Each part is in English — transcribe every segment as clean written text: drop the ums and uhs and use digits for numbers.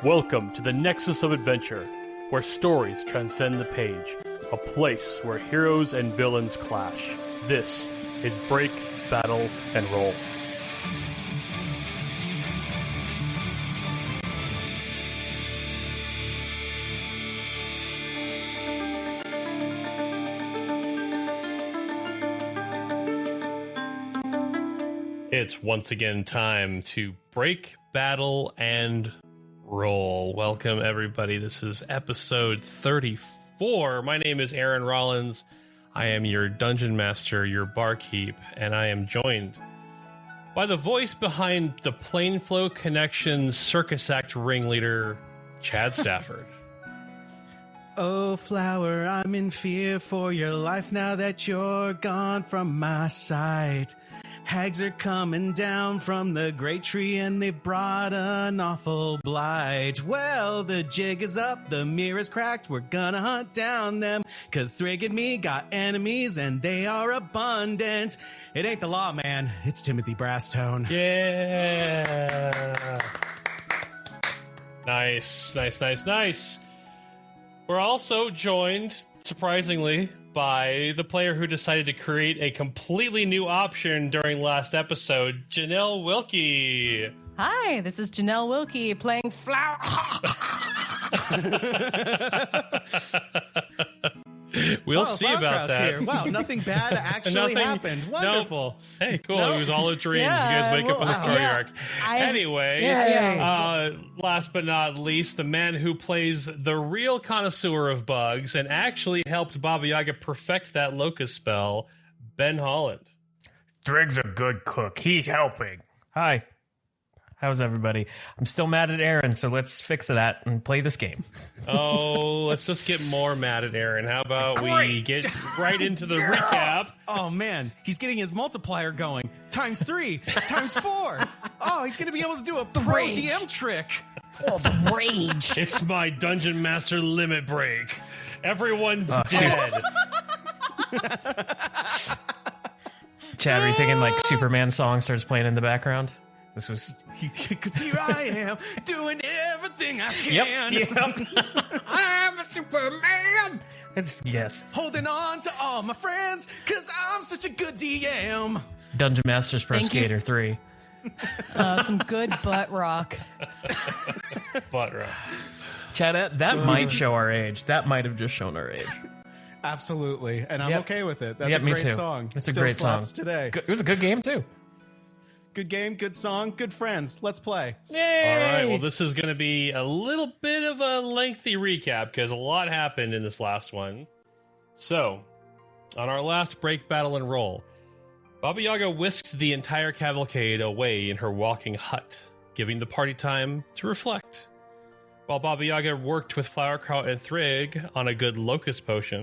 Welcome to the Nexus of Adventure, where stories transcend the page, a place where heroes and villains clash. This is Break, Battle, and Roll. It's once again time to break, battle, and roll. Welcome, everybody. This is episode 34. My name is Aaron Rollins. I am your dungeon master, your barkeep, and I am joined by the voice behind the Plainflow Connections Circus Act ringleader, Chad Stafford. Oh, flower, I'm in fear for your life now that you're gone from my sight. Hags are coming down from the great tree and they brought an awful blight. Well, the jig is up, the mirror's cracked, we're gonna hunt down them, 'cause Thrig and me got enemies and they are abundant. It ain't the law, man, it's Timothy Brasstone. Yeah. Nice. We're also joined, surprisingly, by the player who decided to create a completely new option during last episode, Janelle Wilke. Hi, this is Janelle Wilke playing Flower. We'll see about that. Here. Wow, nothing bad actually happened. Wonderful. Nope. Hey, cool. It was all a dream. Yeah, you guys wake up on the story arc. Anyway, last but not least, the man who plays the real connoisseur of bugs and actually helped Baba Yaga perfect that locust spell, Ben Holland. Thrig's a good cook. He's helping. Hi. How's everybody? I'm still mad at Aaron, so let's fix that and play this game. Oh, let's just get more mad at Aaron. How about we get right into the recap? Oh, man. He's getting his multiplier going. Times 3, times 4. Oh, he's going to be able to do a pro DM trick. Oh, the rage. It's my Dungeon Master limit break. Everyone's dead. Chad, are you thinking like Superman song starts playing in the background? This was... Because here I am, doing everything I can. Yep. I'm a Superman. Yes. Holding on to all my friends, because I'm such a good DM. Dungeon Masters Pro Skater 3. Some good butt rock. Butt rock. Chad, that might show our age. That might have just shown our age. Absolutely. And I'm okay with it. That's a me great too. song. It's Still a great song. Today. It was a good game, too. Good game, good song, good friends. Let's play. Yay! All right, well, this is going to be a little bit of a lengthy recap because a lot happened in this last one. So, on our last break, battle, and roll, Baba Yaga whisked the entire cavalcade away in her walking hut, giving the party time to reflect. While Baba Yaga worked with Flowerkraut and Thrig on a good locust potion,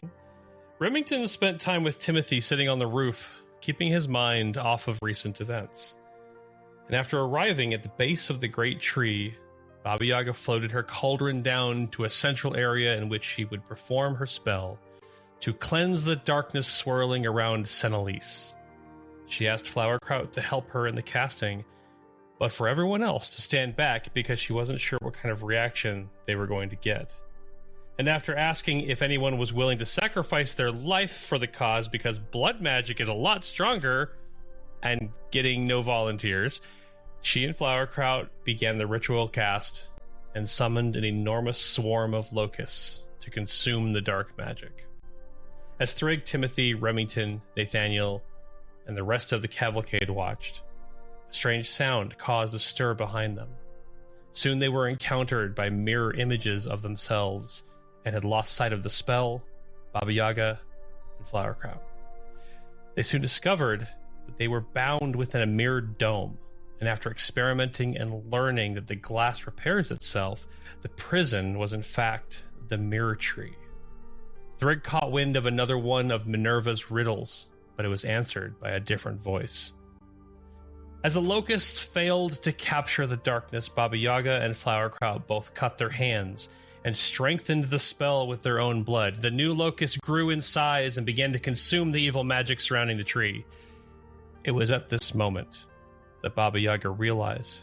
Remington spent time with Timothy sitting on the roof, keeping his mind off of recent events. And after arriving at the base of the great tree, Baba Yaga floated her cauldron down to a central area in which she would perform her spell to cleanse the darkness swirling around Senaliesse. She asked Flowerkraut to help her in the casting, but for everyone else to stand back because she wasn't sure what kind of reaction they were going to get. And after asking if anyone was willing to sacrifice their life for the cause because blood magic is a lot stronger, and getting no volunteers, she and Flowerkraut began the ritual cast and summoned an enormous swarm of locusts to consume the dark magic. As Thrig, Timothy, Remington, Nathaniel, and the rest of the cavalcade watched, a strange sound caused a stir behind them. Soon they were encountered by mirror images of themselves and had lost sight of the spell, Baba Yaga, and Flowerkraut. They soon discovered that they were bound within a mirrored dome, and after experimenting and learning that the glass repairs itself, the prison was in fact the mirror tree. Thrig caught wind of another one of Minerva's riddles, but it was answered by a different voice. As the locusts failed to capture the darkness, Baba Yaga and Flowerkraut both cut their hands and strengthened the spell with their own blood. The new locust grew in size and began to consume the evil magic surrounding the tree. It was at this moment that Baba Yaga realized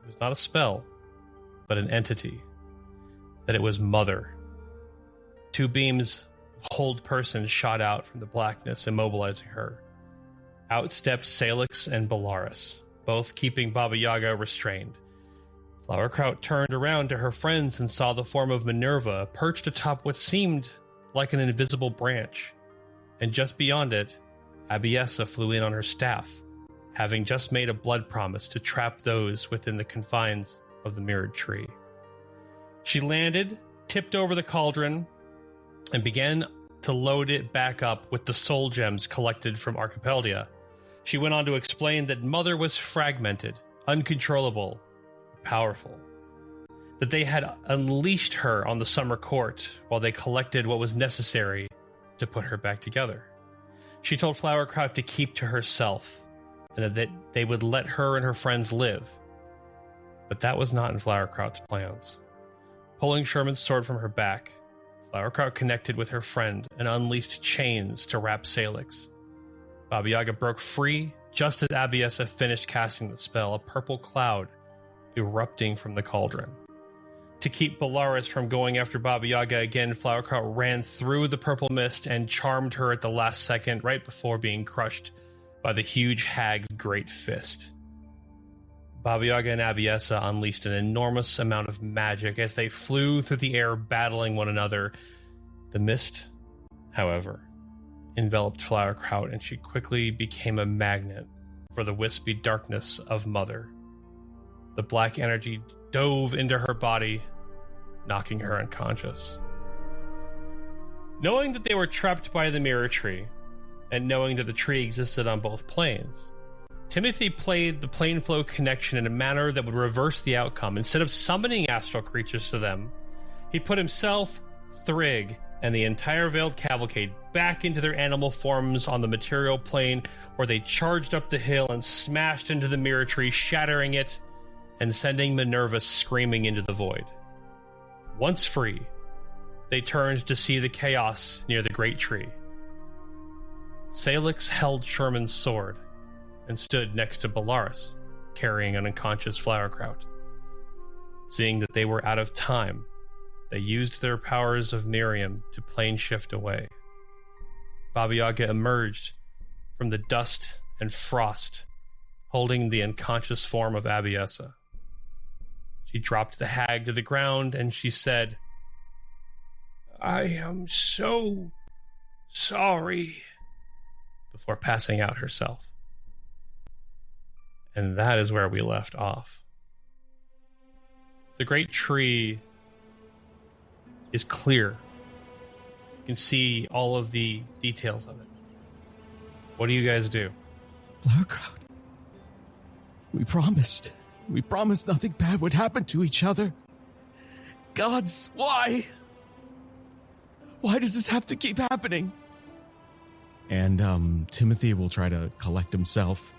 it was not a spell, but an entity. That it was Mother. Two beams of whole person shot out from the blackness, immobilizing her. Out stepped Salix and Bellaris, both keeping Baba Yaga restrained. Flowerkraut turned around to her friends and saw the form of Minerva perched atop what seemed like an invisible branch. And just beyond it, Abiessa flew in on her staff, having just made a blood promise to trap those within the confines of the mirrored tree. She landed, tipped over the cauldron, and began to load it back up with the soul gems collected from Archipeldia. She went on to explain that Mother was fragmented, uncontrollable, powerful. That they had unleashed her on the summer court while they collected what was necessary to put her back together. She told Flowerkraut to keep to herself, and that they would let her and her friends live. But that was not in Flowerkraut's plans. Pulling Sherman's sword from her back, Flowerkraut connected with her friend and unleashed chains to wrap Salix. Baba Yaga broke free just as Abiessa finished casting the spell, a purple cloud erupting from the cauldron. To keep Bellaris from going after Baba Yaga again, Flowerkraut ran through the purple mist and charmed her at the last second, right before being crushed by the huge hag's great fist. Baba Yaga and Abiessa unleashed an enormous amount of magic as they flew through the air, battling one another. The mist, however, enveloped Flowerkraut, and she quickly became a magnet for the wispy darkness of Mother. The black energy dove into her body, knocking her unconscious. Knowing that they were trapped by the mirror tree, and knowing that the tree existed on both planes, Timothy played the plane flow connection in a manner that would reverse the outcome. Instead of summoning astral creatures to them, he put himself, Thrig, and the entire Veiled Cavalcade back into their animal forms on the material plane, where they charged up the hill and smashed into the mirror tree, shattering it and sending Minerva screaming into the void. Once free, they turned to see the chaos near the great tree. Salix held Sherman's sword and stood next to Bellaris, carrying an unconscious Flowerkraut. Seeing that they were out of time, they used their powers of Miriam to plane shift away. Baba Yaga emerged from the dust and frost, holding the unconscious form of Abiessa. She dropped the hag to the ground and she said, "I am so sorry," before passing out herself. And that is where we left off. The great tree is clear. You can see all of the details of it. What do you guys do? Flowerkraut, we promised nothing bad would happen to each other. Gods, why? Why does this have to keep happening? And Timothy will try to collect himself.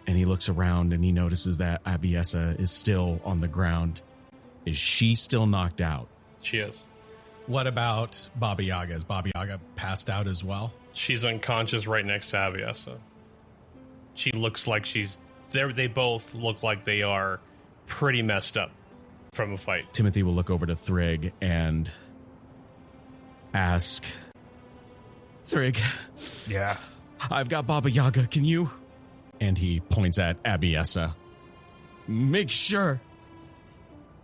And he looks around and he notices that Abiessa is still on the ground. Is she still knocked out? She is. What about Baba Yaga? Is Baba Yaga passed out as well? She's unconscious right next to Abiessa. She looks like she's... They both look like they are pretty messed up from a fight. Timothy will look over to Thrig and ask, "Thrig, Yeah. I've got Baba Yaga, can you?" And he points at Abiessa. Make sure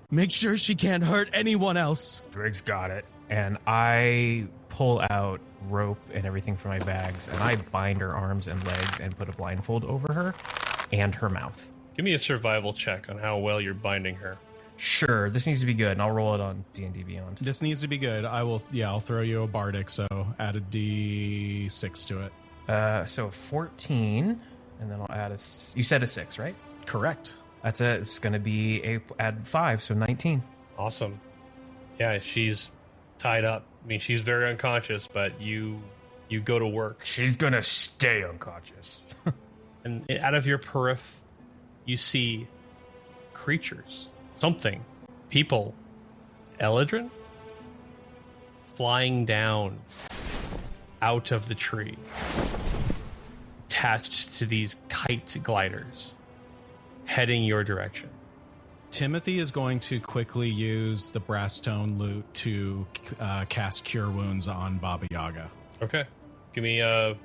she can't hurt anyone else." Thrig's got it. And I pull out rope and everything from my bags, and I bind her arms and legs and put a blindfold over her and her mouth. Give me a survival check on how well you're binding her. Sure, this needs to be good, and I'll roll it on D&D Beyond. This needs to be good. I'll throw you a bardic, so add a D6 to it. So 14, and then I'll add you said a 6, right? Correct. It's going to be add 5, so 19. Awesome. Yeah, she's tied up. I mean, she's very unconscious, but you go to work. She's going to stay unconscious. And out of your periph, you see creatures. Something. People. Eladrin? Flying down out of the tree. Attached to these kite gliders. Heading your direction. Timothy is going to quickly use the brass stone lute to cast Cure Wounds on Baba Yaga. Okay. Give me a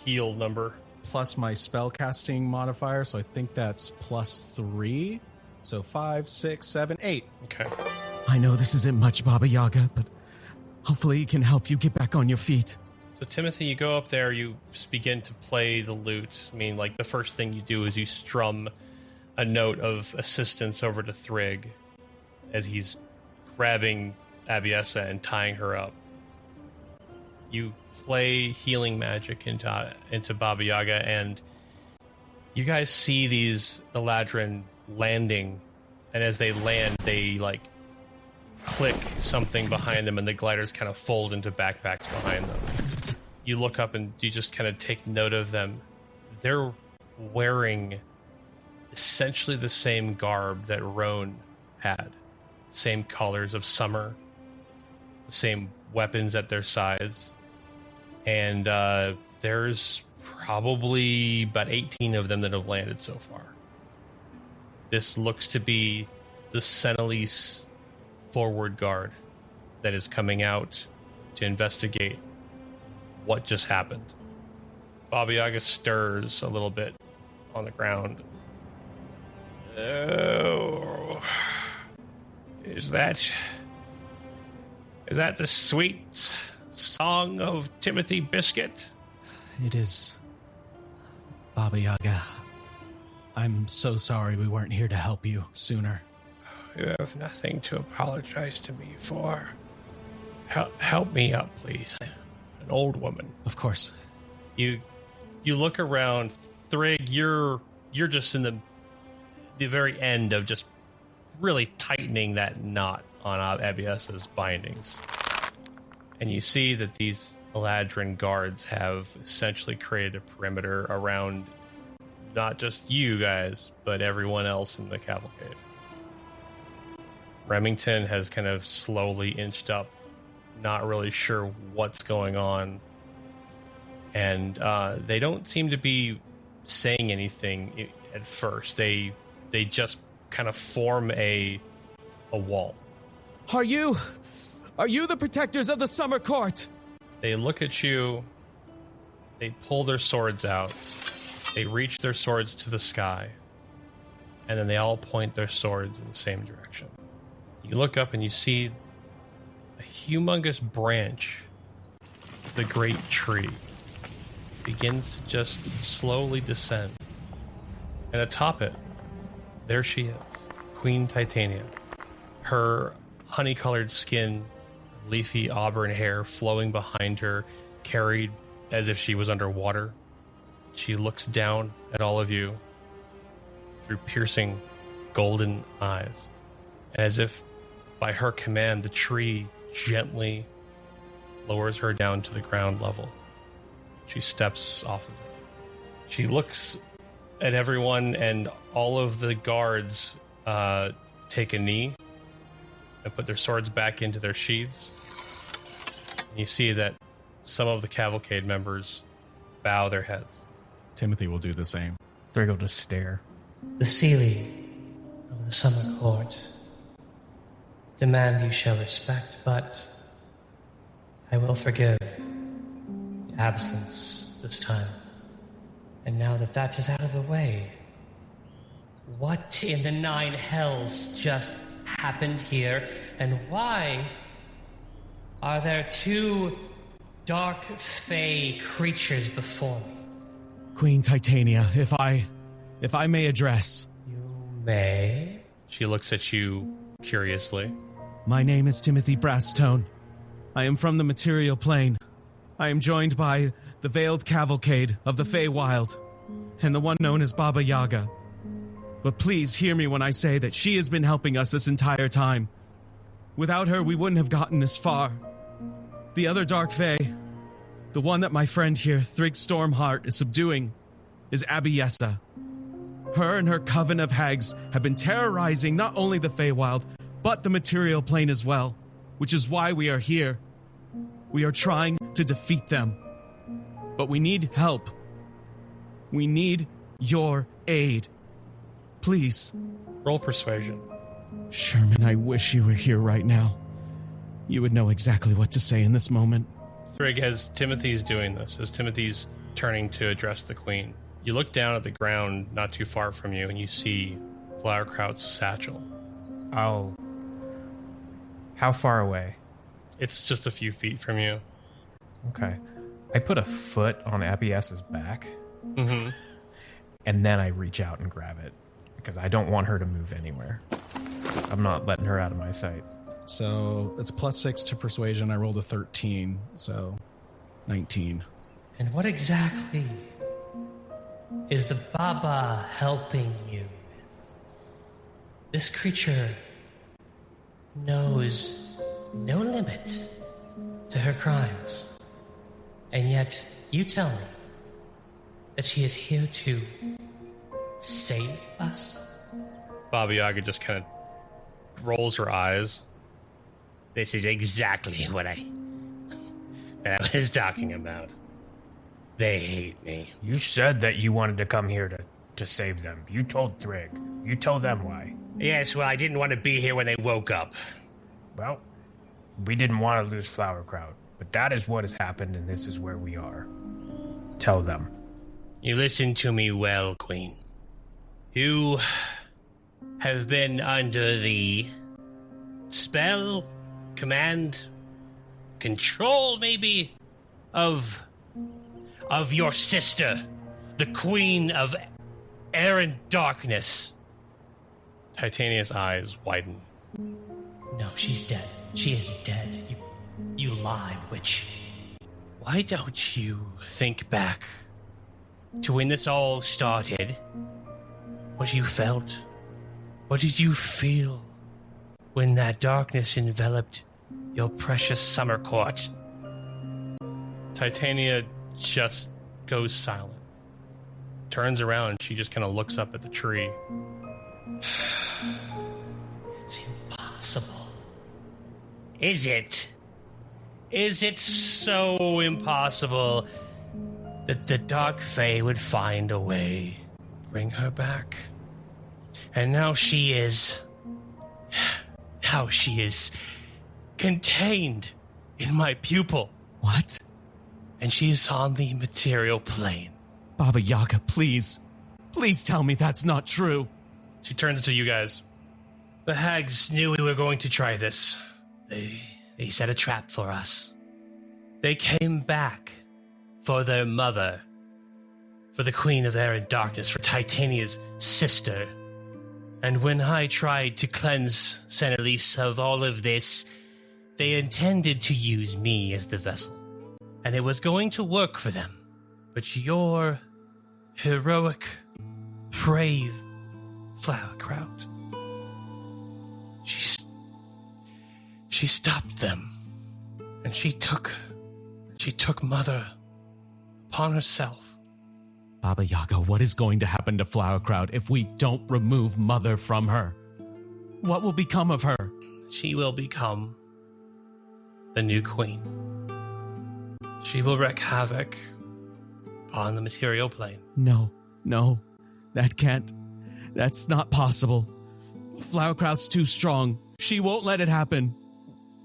heal number. Plus my spell casting modifier, so I think that's +3. So 5, 6, 7, 8. Okay. I know this isn't much, Baba Yaga, but hopefully it can help you get back on your feet. So, Timothy, you go up there, you begin to play the lute. I mean, like, the first thing you do is you strum a note of assistance over to Thrig as he's grabbing Abiessa and tying her up. You play healing magic into Baba Yaga, and you guys see these Eladrin landing, and as they land, they, like, click something behind them, and the gliders kind of fold into backpacks behind them. You look up and you just kind of take note of them. They're wearing essentially the same garb that Roan had. Same colors of summer, the same weapons at their sides. And there's probably about 18 of them that have landed so far. This looks to be the Senaliesse forward guard that is coming out to investigate what just happened. Baba Yaga stirs a little bit on the ground. Oh, is that the sweet song of Timothy Biscuit? It is. Baba Yaga, I'm so sorry we weren't here to help you sooner. You have nothing to apologize to me for. Help me up, please. An old woman. Of course. You look around. Thrig, you're just in the very end of just really tightening that knot on Abiessa's bindings. And you see that these Eladrin guards have essentially created a perimeter around not just you guys, but everyone else in the cavalcade. Remington has kind of slowly inched up, not really sure what's going on. And they don't seem to be saying anything at first. They just kind of form a wall. Are you the protectors of the summer court? They look at you. They pull their swords out. They reach their swords to the sky. And then they all point their swords in the same direction. You look up and you see a humongous branch of the great tree begins to just slowly descend. And atop it, there she is, Queen Titania. Her honey-colored skin, leafy auburn hair flowing behind her, carried as if she was underwater. She looks down at all of you through piercing golden eyes. And as if by her command, the tree gently lowers her down to the ground level. She steps off of it. She looks at everyone, and all of the guards take a knee and put their swords back into their sheaths. And you see that some of the cavalcade members bow their heads. Timothy will do the same. Thrig will just stare. The Seelie of the Summer Court demand you show respect, but I will forgive the absence this time. And now that that is out of the way, what in the nine hells just happened here, and why are there two dark fey creatures before me? Queen Titania, if I may address. You may. She looks at you curiously. My name is Timothy Brasstone. I am from the material plane. I am joined by the veiled cavalcade of the Feywild, and the one known as Baba Yaga. But please hear me when I say that she has been helping us this entire time. Without her, we wouldn't have gotten this far. The other Dark Fae, the one that my friend here, Thrig Stormheart, is subduing, is Abiessa. Her and her coven of hags have been terrorizing not only the Feywild, but the material plane as well, which is why we are here. We are trying to defeat them. But we need help. We need your aid. Please, Roll persuasion. Sherman, I wish you were here right now. You would know exactly what to say in this moment. Thrig, as Timothy's doing this, as Timothy's turning to address the queen, you look down at the ground not too far from you and you see Flowerkraut's satchel. How far away? It's just a few feet from you. Okay. I put a foot on Abby's back, Mm-hmm. and then I reach out and grab it, because I don't want her to move anywhere. I'm not letting her out of my sight. So it's +6 to persuasion. I rolled a 13, so 19. And what exactly is the Baba helping you with? This creature knows no limit to her crimes. And yet, you tell me that she is here to save us? Baba Yaga just kind of rolls her eyes. This is exactly what I was talking about. They hate me. You said that you wanted to come here to save them. You told Thrig. You told them why. Yes, well, I didn't want to be here when they woke up. Well, we didn't want to lose Flowerkraut, but that is what has happened, and this is where we are. Tell them. You listen to me well, Queen. You have been under the spell, command, control, maybe, of your sister, the Queen of Air and Darkness. Titania's eyes widen. No, she's dead. She is dead. You lie, witch. Why don't you think back to when this all started? What you felt? What did you feel when that darkness enveloped your precious summer court? Titania just goes silent. Turns around, she just kind of looks up at the tree. It's impossible. Is it? Is it so impossible that the Dark Fae would find a way to bring her back? And now she is contained in my pupil. What? And she's on the material plane. Baba Yaga, please. Please tell me that's not true. She turns to you guys. The hags knew we were going to try this. They set a trap for us. They came back for their mother, for the Queen of Air and Darkness, for Titania's sister. And when I tried to cleanse Senaliesse of all of this, they intended to use me as the vessel. And it was going to work for them. But your heroic, brave Flowerkraut, she stopped them. And she took Mother upon herself. Baba Yaga, what is going to happen to Flowerkraut if we don't remove Mother from her? What will become of her? She will become the new queen. She will wreak havoc upon the material plane. No, that's not possible. Flowerkraut's too strong. She won't let it happen.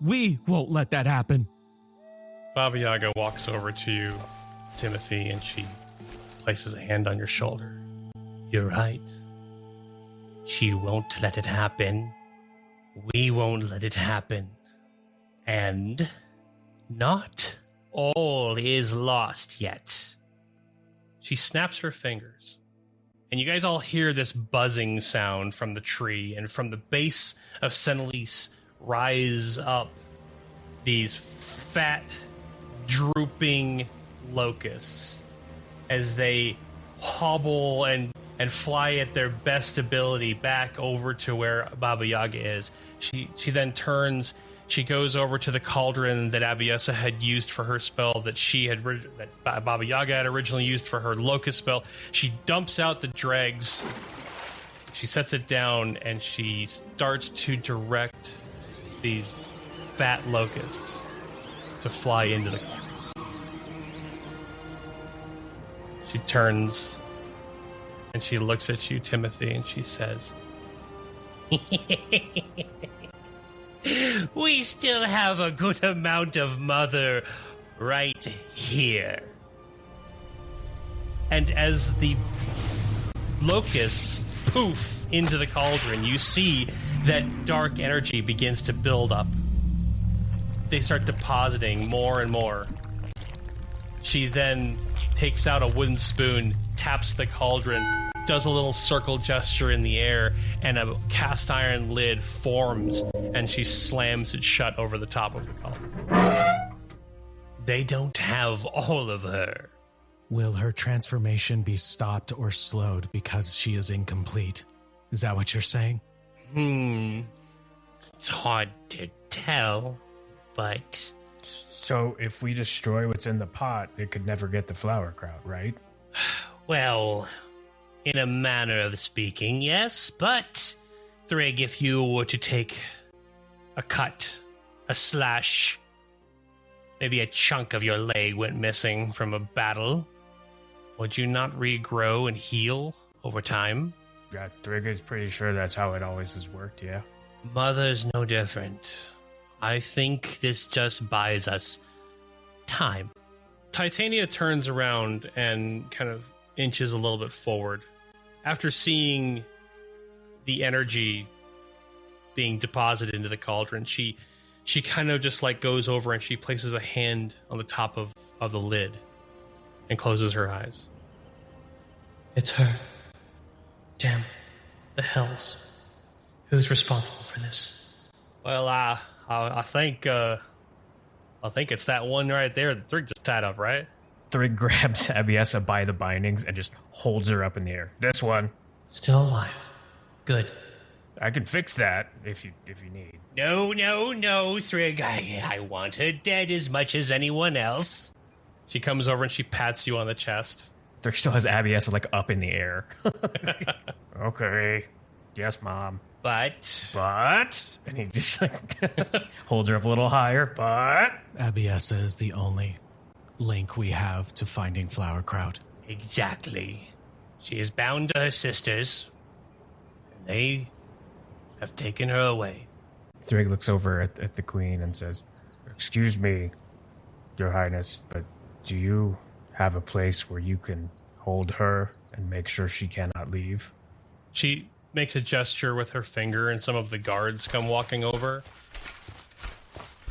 We won't let that happen. Baba Yaga walks over to you, Timothy, and she places a hand on your shoulder. You're right. She won't let it happen. We won't let it happen. And not all is lost yet. She snaps her fingers, and you guys all hear this buzzing sound from the tree, and from the base of Senaliesse rise up these fat, drooping locusts as they hobble and fly at their best ability back over to where Baba Yaga is. She then turns. She goes over to the cauldron that Abiesa had used for her spell that Baba Yaga had originally used for her locust spell. She dumps out the dregs. She sets it down, and she starts to direct these fat locusts to fly into the cauldron. She turns and she looks at you, Timothy, and she says, We still have a good amount of mother right here. And as the locusts poof into the cauldron, you see that dark energy begins to build up. They start depositing more and more. She then takes out a wooden spoon, taps the cauldron, does a little circle gesture in the air, and a cast iron lid forms, and she slams it shut over the top of the cauldron. They don't have all of her. Will her transformation be stopped or slowed because she is incomplete? Is that what you're saying? It's hard to tell, but... So if we destroy what's in the pot, it could never get the Flowerkraut, right? Well, in a manner of speaking, yes, but... Thrig, if you were to take a cut, a slash, maybe a chunk of your leg went missing from a battle, would you not regrow and heal over time? Yeah, Thrig is pretty sure that's how it always has worked, yeah. Mother's no different. I think this just buys us time. Titania turns around and kind of inches a little bit forward. After seeing the energy being deposited into the cauldron, she kind of just like goes over and she places a hand on the top of the lid and closes her eyes. It's her. Damn. The hells. Who's responsible for this? Well, I think it's that one right there that Thrig just tied up, right? Thrig grabs Abiesa by the bindings and just holds her up in the air. This one. Still alive. Good. I can fix that if you need. No, Thrig. I want her dead as much as anyone else. She comes over and she pats you on the chest. Thrig still has Abiesa like up in the air. Okay. Yes, Mom. But... And he just like holds her up a little higher, but... Abiesa is the only link we have to finding Flowerkraut. Exactly. She is bound to her sisters. And they have taken her away. Thrig looks over at the Queen and says, "Excuse me, Your Highness, but do you have a place where you can hold her and make sure she cannot leave?" She makes a gesture with her finger, and some of the guards come walking over.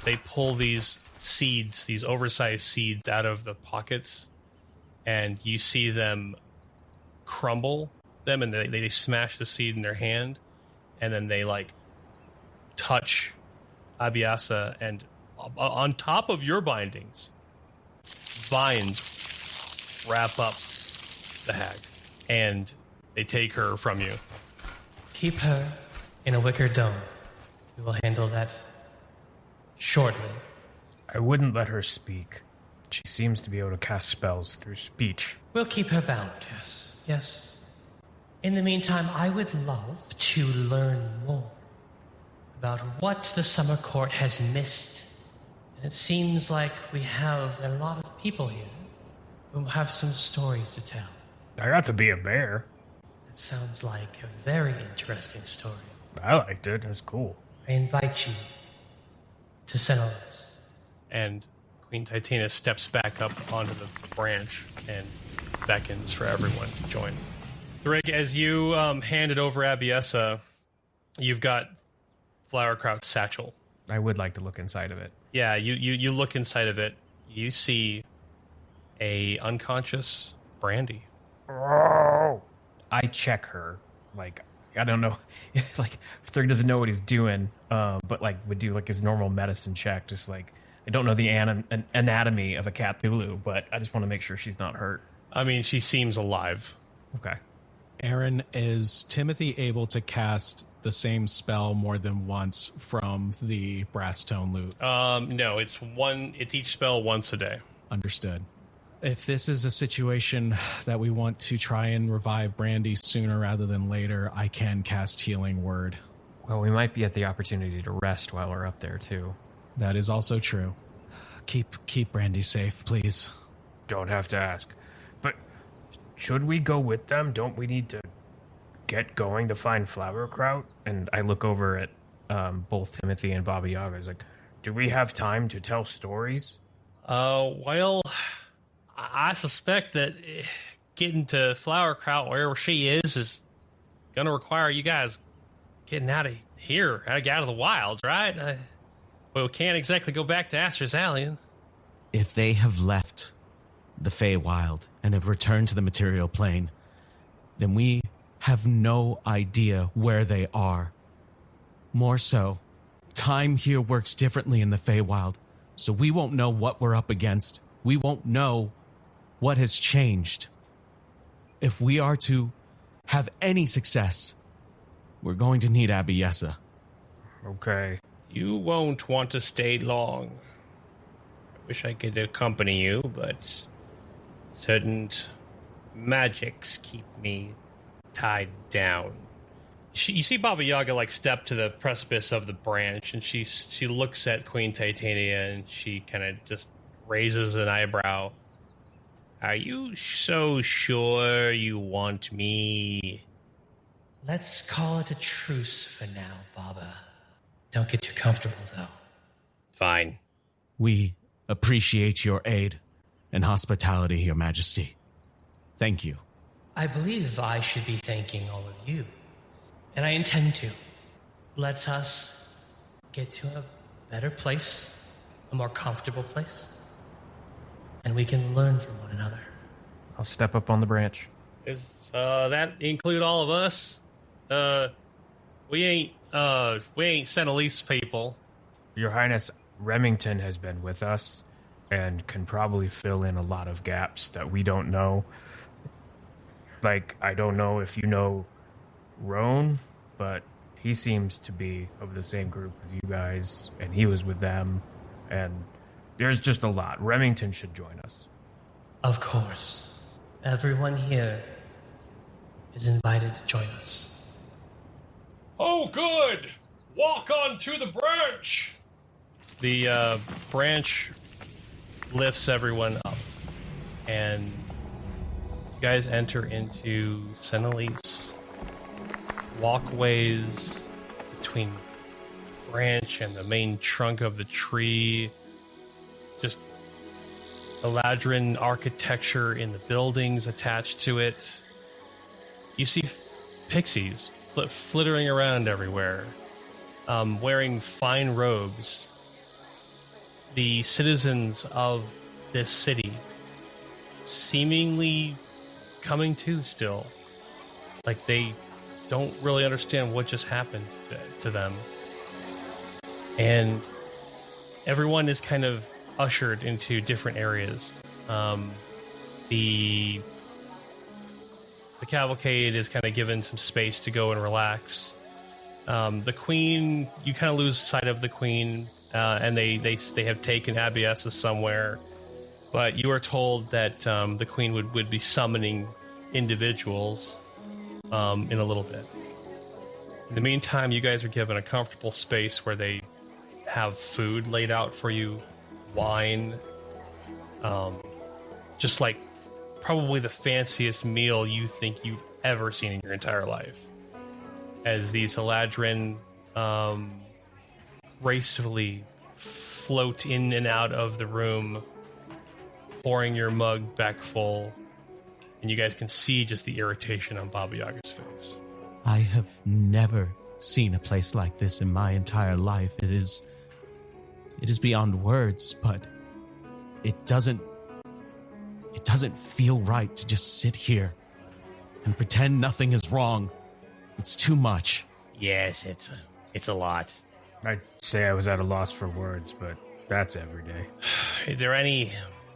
They pull these seeds, these oversized seeds, out of the pockets, and you see them crumble them, and they smash the seed in their hand, and then they like touch Abiesa, and on top of your bindings, vines wrap up the hag, and they take her from you. Keep her in a wicker dome. We will handle that shortly. I wouldn't let her speak. She seems to be able to cast spells through speech. We'll keep her bound, yes. Yes. In the meantime, I would love to learn more about what the Summer Court has missed. And it seems like we have a lot of people here who have some stories to tell. I got to be a bear. That sounds like a very interesting story. I liked it. It was cool. I invite you to Senaliesse. And Queen Titania steps back up onto the branch and beckons for everyone to join. Thrig, as you handed over Abiesa, you've got Flowerkraut's satchel. I would like to look inside of it. Yeah, you look inside of it. You see a unconscious Brandy. Oh! I check her. Like, I don't know. Like, Thrig doesn't know what he's doing, but, like, would do, like, his normal medicine check. Just, like, I don't know the anatomy of a Cthulhu, but I just want to make sure she's not hurt. I mean, she seems alive. Okay. Aaron, is Timothy able to cast the same spell more than once from the brass stone loot? No, it's each spell once a day. Understood. If this is a situation that we want to try and revive Brandy sooner rather than later, I can cast Healing Word. Well, we might be at the opportunity to rest while we're up there, too. That is also true. Keep Brandy safe, please. Don't have to ask. But should we go with them? Don't we need to get going to find Flowerkraut? And I look over at both Timothy and Baba Yaga. It's like, do we have time to tell stories? Well, I suspect that getting to Flowerkraut wherever she is going to require you guys getting out of here, out of the wilds, right? We can't exactly go back to Astra's Alien. If they have left the Feywild and have returned to the material plane, then we have no idea where they are. More so, time here works differently in the Feywild, so we won't know what we're up against. We won't know what has changed. If we are to have any success, we're going to need Abiessa. Okay. You won't want to stay long. I wish I could accompany you, but certain magics keep me tied down. You see Baba Yaga step to the precipice of the branch, and she looks at Queen Titania, and she kind of just raises an eyebrow. Are you so sure you want me? Let's call it a truce for now, Baba. Don't get too comfortable, though. Fine. We appreciate your aid and hospitality, Your Majesty. Thank you. I believe I should be thanking all of you. And I intend to. Let us get to a better place, a more comfortable place, and we can learn from one another. I'll step up on the branch. Does that include all of us? We ain't Senaliesse people. Your Highness, Remington has been with us and can probably fill in a lot of gaps that we don't know. I don't know if you know Roan, but he seems to be of the same group as you guys, and he was with them, and there's just a lot. Remington should join us. Of course. Everyone here is invited to join us. Oh, good! Walk on to the branch! The branch lifts everyone up, and you guys enter into Senaliesse. Walkways between branch and the main trunk of the tree. Just Eladrin architecture in the buildings attached to it. You see pixies flittering around everywhere, wearing fine robes. The citizens of this city seemingly coming to still. They don't really understand what just happened to them. And everyone is kind of ushered into different areas. The cavalcade is kind of given some space to go and relax. The queen, you kind of lose sight of the queen, and they have taken Abiessa somewhere. But you are told that the queen would be summoning individuals in a little bit. In the meantime, you guys are given a comfortable space where they have food laid out for you, wine, just probably the fanciest meal you think you've ever seen in your entire life. As these Eladrin gracefully float in and out of the room, pouring your mug back full, and you guys can see just the irritation on Baba Yaga's face. I have never seen a place like this in my entire life. It is beyond words, but it doesn't feel right to just sit here and pretend nothing is wrong. It's too much. Yes, it's a lot. I'd say I was at a loss for words, but that's every day. Are there any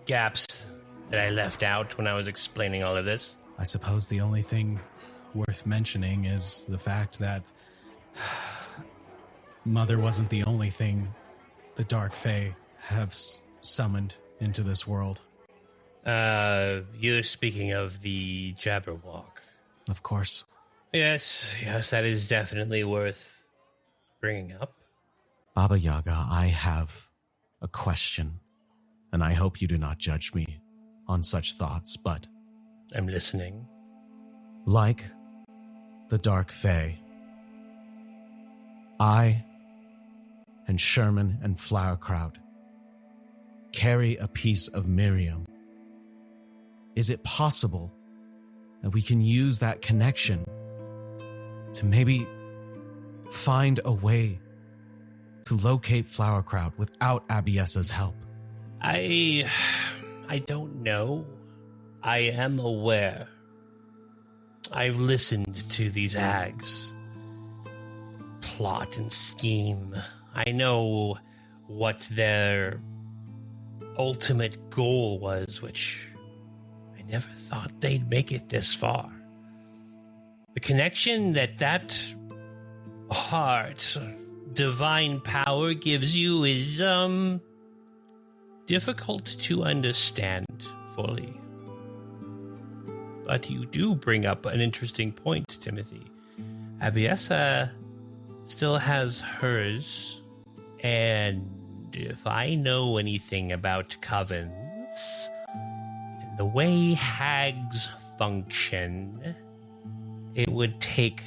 gaps that I left out when I was explaining all of this? I suppose the only thing worth mentioning is the fact that Mother wasn't the only thing the Dark Fae have summoned into this world. You're speaking of the Jabberwock. Of course. Yes, that is definitely worth bringing up. Baba Yaga, I have a question, and I hope you do not judge me on such thoughts, but I'm listening. like the the Dark Fae. I and Sherman and Flowerkraut carry a piece of Miriam. Is it possible that we can use that connection to maybe find a way to locate Flowerkraut without Abiessa's help? I don't know. I am aware. I've listened to these hags plot and scheme. I know what their ultimate goal was, which I never thought they'd make it this far. The connection that heart, divine power gives you is, difficult to understand fully. But you do bring up an interesting point, Timothy. Abiessa still has hers, and if I know anything about covens and the way hags function, it would take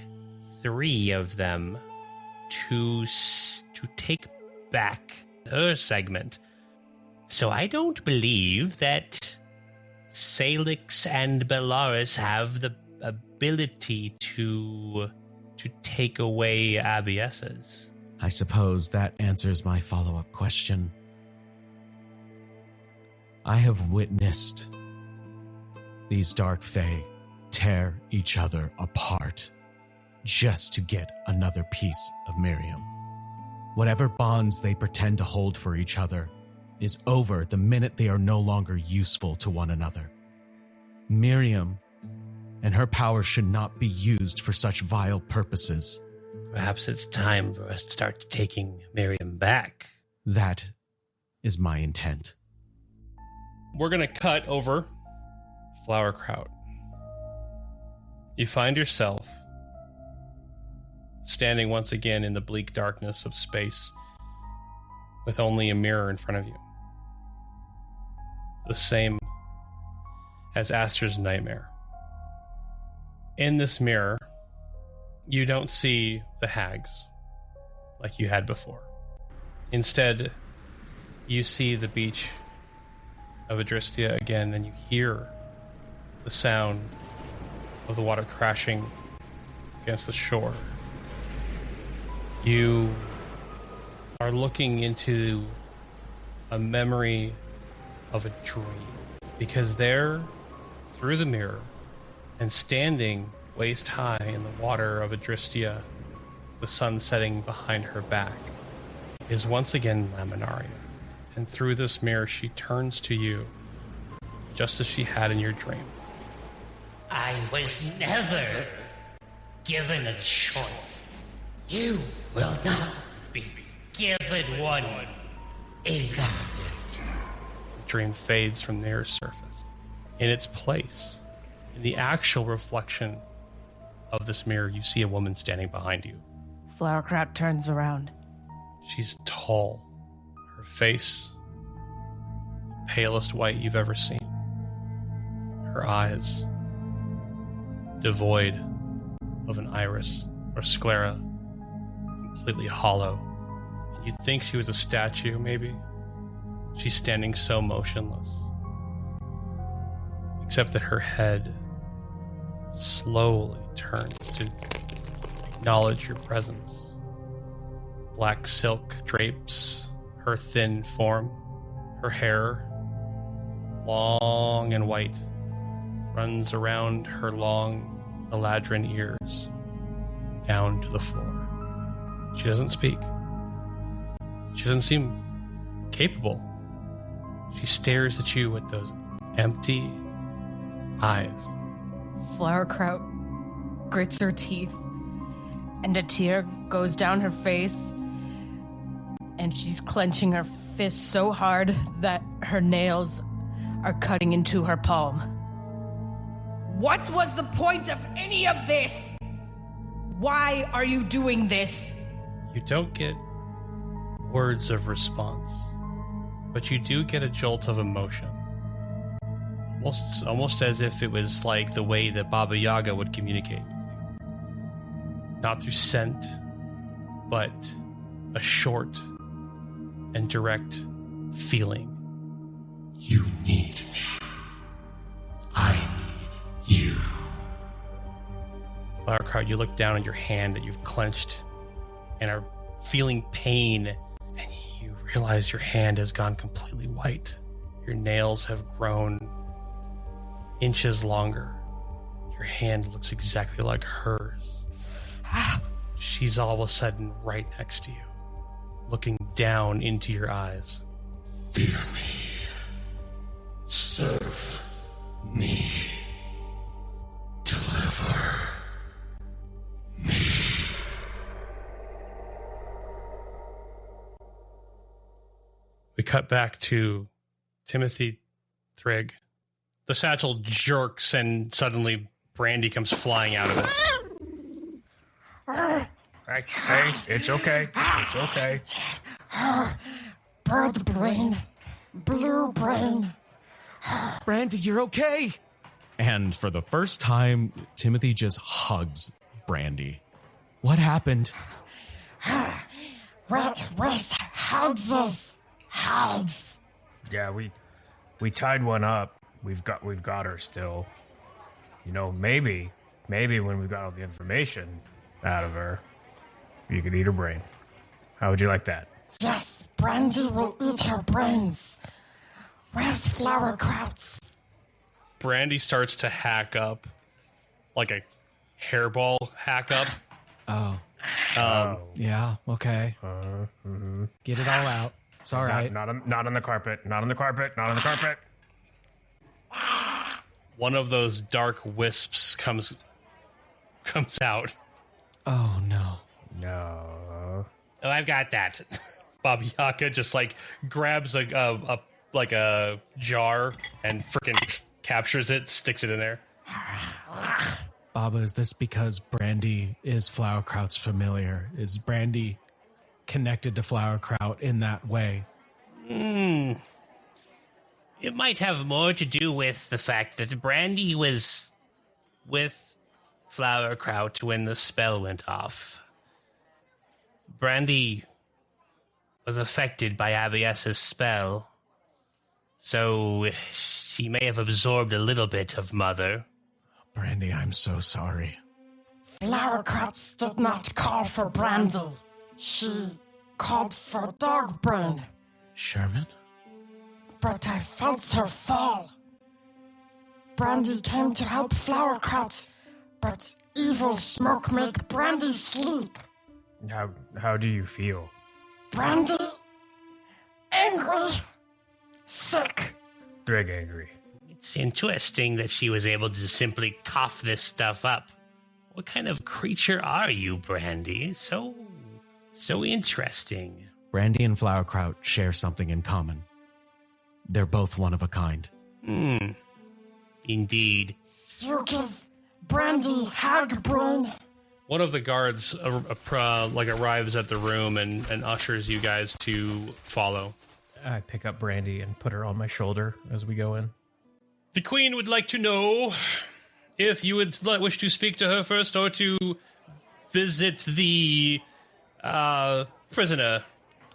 3 of them to take back her segment. So I don't believe that Salix and Bellaris have the ability to take away Abiessa's. I suppose that answers my follow-up question. I have witnessed these Dark Fae tear each other apart just to get another piece of Miriam. Whatever bonds they pretend to hold for each other is over the minute they are no longer useful to one another. Miriam and her power should not be used for such vile purposes. Perhaps it's time for us to start taking Miriam back. That is my intent. We're going to cut over Flowerkraut. You find yourself standing once again in the bleak darkness of space with only a mirror in front of you. The same as Aster's nightmare. In this mirror, you don't see the hags like you had before. Instead, you see the beach of Adristia again, and you hear the sound of the water crashing against the shore. You are looking into a memory of a dream, because there, through the mirror, and standing waist high in the water of Adristia, the sun setting behind her back, is once again Laminaria. And through this mirror, she turns to you, just as she had in your dream. I was never given a choice. You will not be given one either. The dream fades from the mirror's surface. In its place, in the actual reflection of this mirror, you see a woman standing behind you. Flowerkraut turns around. She's tall. Her face, the palest white you've ever seen. Her eyes, devoid of an iris or sclera, completely hollow. You'd think she was a statue, maybe. She's standing so motionless. Except that her head slowly turns to acknowledge your presence. Black silk drapes her thin form. Her hair, long and white, runs around her long eladrin ears, down to the floor. She doesn't speak. She doesn't seem capable. She stares at you with those empty eyes. Flowerkraut grits her teeth, and a tear goes down her face, and she's clenching her fist so hard that her nails are cutting into her palm. What was the point of any of this? Why are you doing this? You don't get words of response, but you do get a jolt of emotion. Almost as if it was like the way that Baba Yaga would communicate with you. not through scent, but a short and direct feeling. You need me. I need you. Flowerkraut, you look down at your hand that you've clenched and are feeling pain, and you realize your hand has gone completely white. Your nails have grown inches longer. Your hand looks exactly like hers. She's all of a sudden right next to you, looking down into your eyes. Fear me. Serve me. Deliver me. We cut back to Timothy, Thrig. The satchel jerks and suddenly Brandy comes flying out of it. Hey, it's okay. It's okay. Bird brain. Blue brain. Brandy, you're okay. And for the first time, Timothy just hugs Brandy. What happened? Where's Hugs? Hugs. Yeah, we tied one up. We've got her still. You know, maybe when we've got all the information out of her, you could eat her brain. How would you like that? Yes, Brandy will eat her brains. Where's Flowerkraut? Brandy starts to hack up, like a hairball hack up. Oh. Yeah, okay. Get it all out. It's all right. Not on the carpet. Not on the carpet. Not on the carpet. One of those dark wisps comes out. Oh, no. No. Oh, I've got that. Baba Yaga just like grabs a jar and freaking captures it, sticks it in there. Baba, is this because Brandy is Flowerkraut's familiar? Is Brandy connected to Flowerkraut in that way? It might have more to do with the fact that Brandy was with Flowerkraut when the spell went off. Brandy was affected by Abies's spell, so she may have absorbed a little bit of Mother. Brandy, I'm so sorry. Flowerkraut did not call for Brandy. She called for Dogbrain. Sherman? But I felt her fall. Brandy came to help Flowerkraut, but evil smoke made Brandy sleep. How do you feel? Brandy, angry, sick. Thrig angry. It's interesting that she was able to simply cough this stuff up. What kind of creature are you, Brandy? So interesting. Brandy and Flowerkraut share something in common. They're both one of a kind. Indeed. You give Brandy Hagbrain. One of the guards arrives at the room and ushers you guys to follow. I pick up Brandy and put her on my shoulder as we go in. The Queen would like to know if you would wish to speak to her first or to visit the prisoner.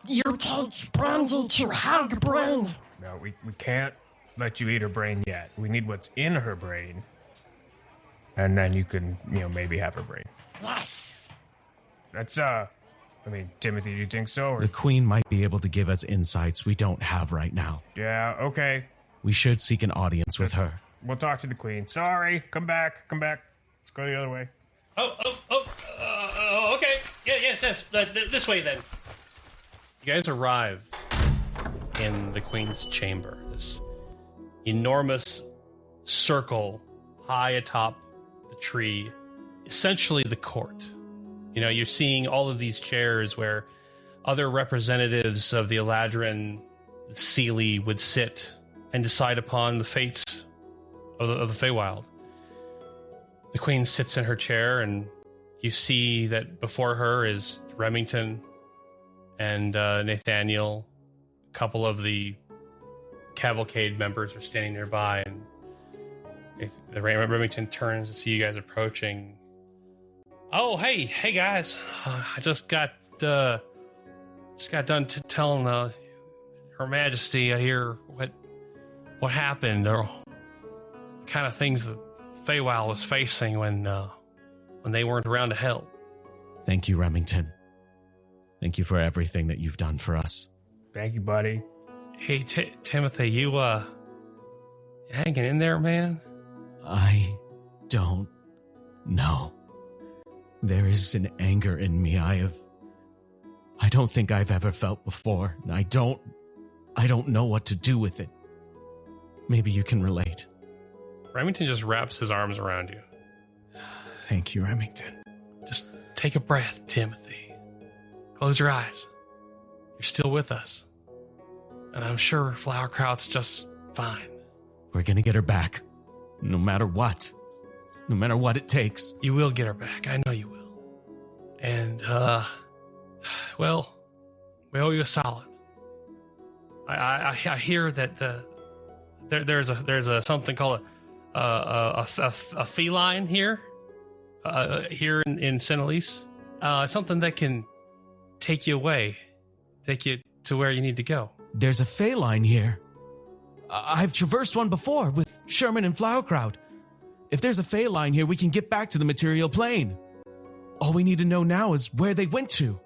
You take Brandy to Hagbrain. No, we can't let you eat her brain yet. We need what's in her brain. And then you can, maybe have her brain. Yes. That's, Timothy, do you think so? Or? The Queen might be able to give us insights we don't have right now. Yeah, okay. We should seek an audience with her. We'll talk to the Queen. Sorry, come back. Let's go the other way. Okay. Yes. This way, then. You guys arrive in the Queen's chamber. This enormous circle high atop the tree, essentially the court. You're seeing all of these chairs where other representatives of the Eladrin Seelie would sit and decide upon the fates of the Feywild. The Queen sits in her chair, and you see that before her is Remington and Nathaniel. A couple of the cavalcade members are standing nearby, and Remington turns to see you guys approaching. Oh, hey guys! I just got done telling Her Majesty here what happened, or kind of things that Feywild was facing when they weren't around to help. Thank you, Remington. Thank you for everything that you've done for us. Thank you, buddy. Hey, Timothy, you hanging in there, man? I don't know. There is an anger in me I don't think I've ever felt before, and I don't know what to do with it. Maybe you can relate. Remington just wraps his arms around you. Thank you, Remington. Just take a breath, Timothy. Close your eyes. You're still with us. And I'm sure Flowerkraut's just fine. We're gonna get her back. No matter what. No matter what it takes. You will get her back. I know you will. And, well, we owe you a solid. I hear that there's a something called a feline here in Senaliesse. Something that can take you away, take you to where you need to go. There's a Feyline here. I've traversed one before with Sherman and Flowerkraut. If there's a Feyline here, we can get back to the material plane. All we need to know now is where they went to.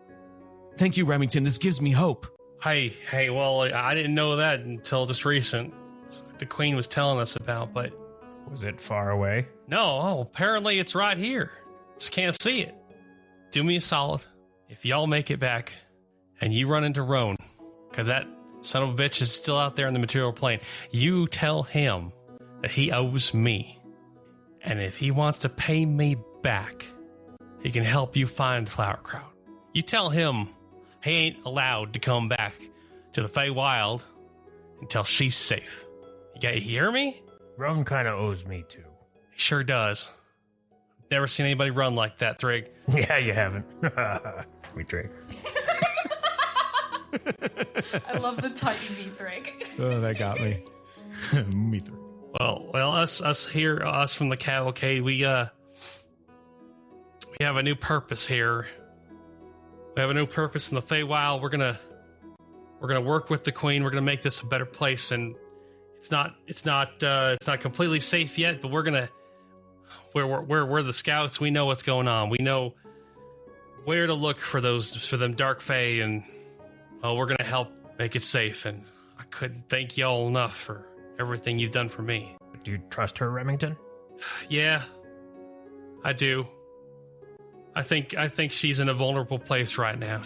Thank you, Remington. This gives me hope. Hey, well, I didn't know that until just recent. It's what the Queen was telling us about, but... Was it far away? No, apparently it's right here. Just can't see it. Do me a solid. If y'all make it back, and you run into Roan, because that son of a bitch is still out there in the material plane, you tell him that he owes me. And if he wants to pay me back, he can help you find Flowerkraut. You tell him he ain't allowed to come back to the Feywild until she's safe. You hear me? Ron kind of owes me too. He sure does. Never seen anybody run like that, Thrig. Yeah, you haven't. We Thrig. I love the touch me, Thrig. Oh, that got me. Me too. Well, us here, us from the cavalcade, we have a new purpose here. We have a new purpose in the Feywild. We're gonna work with the Queen. We're gonna make this a better place, and it's not completely safe yet. But we're the scouts. We know what's going on. We know where to look for them dark Fey, and we're gonna help make it safe. And I couldn't thank y'all enough for everything you've done for me. Do you trust her, Remington? Yeah, I do. I think she's in a vulnerable place right now.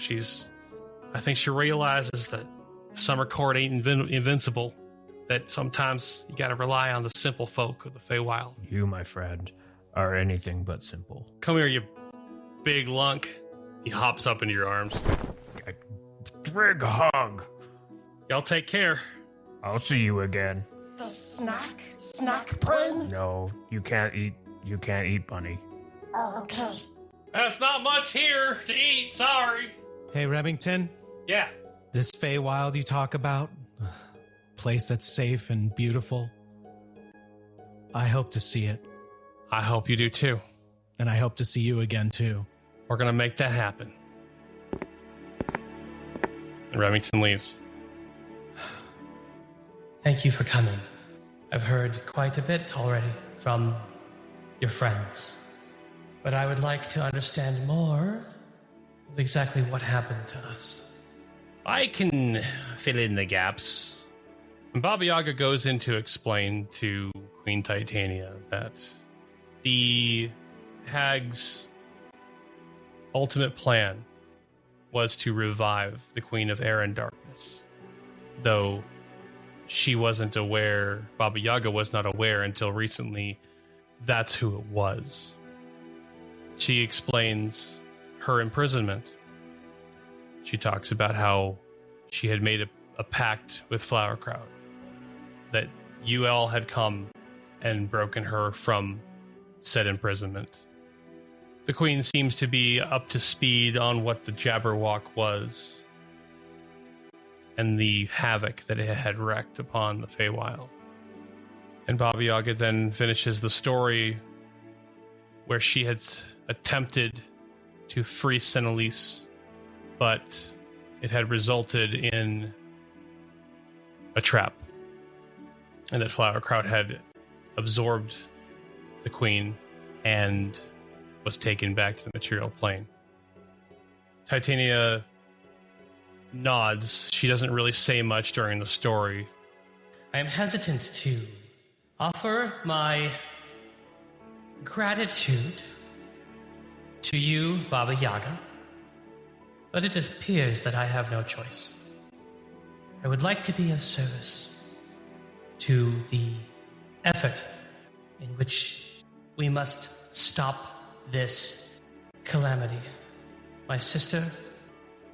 I think she realizes that Summer Court ain't invincible. That sometimes you gotta rely on the simple folk of the Feywild. You, my friend, are anything but simple. Come here, you big lunk. He hops up into your arms. Big hug. Y'all take care. I'll see you again. The snack brain? No, you can't eat, bunny. Okay. That's not much here to eat, sorry. Hey, Remington. Yeah. This Feywild you talk about, place that's safe and beautiful, I hope to see it. I hope you do too. And I hope to see you again too. We're gonna make that happen. And Remington leaves. Thank you for coming. I've heard quite a bit already from your friends. But I would like to understand more of exactly what happened to us. I can fill in the gaps. And Baba Yaga goes in to explain to Queen Titania that the hag's ultimate plan was to revive the Queen of Air and Darkness. Though she wasn't aware, Baba Yaga was not aware until recently, that's who it was. She explains her imprisonment. She talks about how she had made a pact with Flowerkraut, that you all had come and broken her from said imprisonment. The Queen seems to be up to speed on what the Jabberwock was and the havoc that it had wreaked upon the Feywild. And Baba Yaga then finishes the story where she had attempted to free Senaliesse, but it had resulted in a trap, and that Flowerkraut had absorbed the queen and was taken back to the material plane. Titania nods. She doesn't really say much during the story. I am hesitant to offer my gratitude to you, Baba Yaga, but it appears that I have no choice. I would like to be of service to the effort in which we must stop this calamity. My sister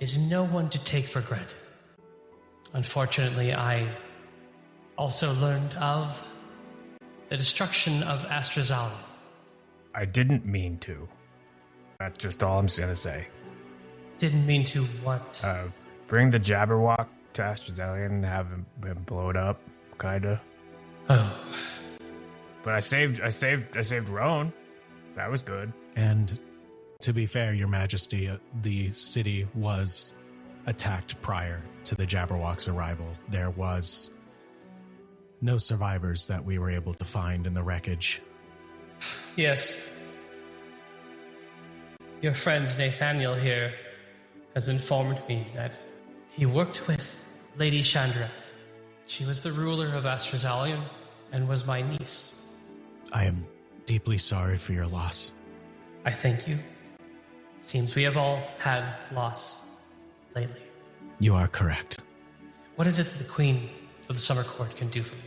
is no one to take for granted. Unfortunately, I also learned of the destruction of Astrazalia. I didn't mean to. That's just all I'm gonna say. Didn't mean to what? Bring the Jabberwock to Astrazalia and have him blow it up, kinda. Oh. But I saved Roan. That was good. And to be fair, Your Majesty, the city was attacked prior to the Jabberwock's arrival. There was no survivors that we were able to find in the wreckage. Yes. Your friend Nathaniel here has informed me that he worked with Lady Chandra. She was the ruler of Astrazalia and was my niece. I am deeply sorry for your loss. I thank you. Seems we have all had loss lately. You are correct. What is it that the Queen of the Summer Court can do for you?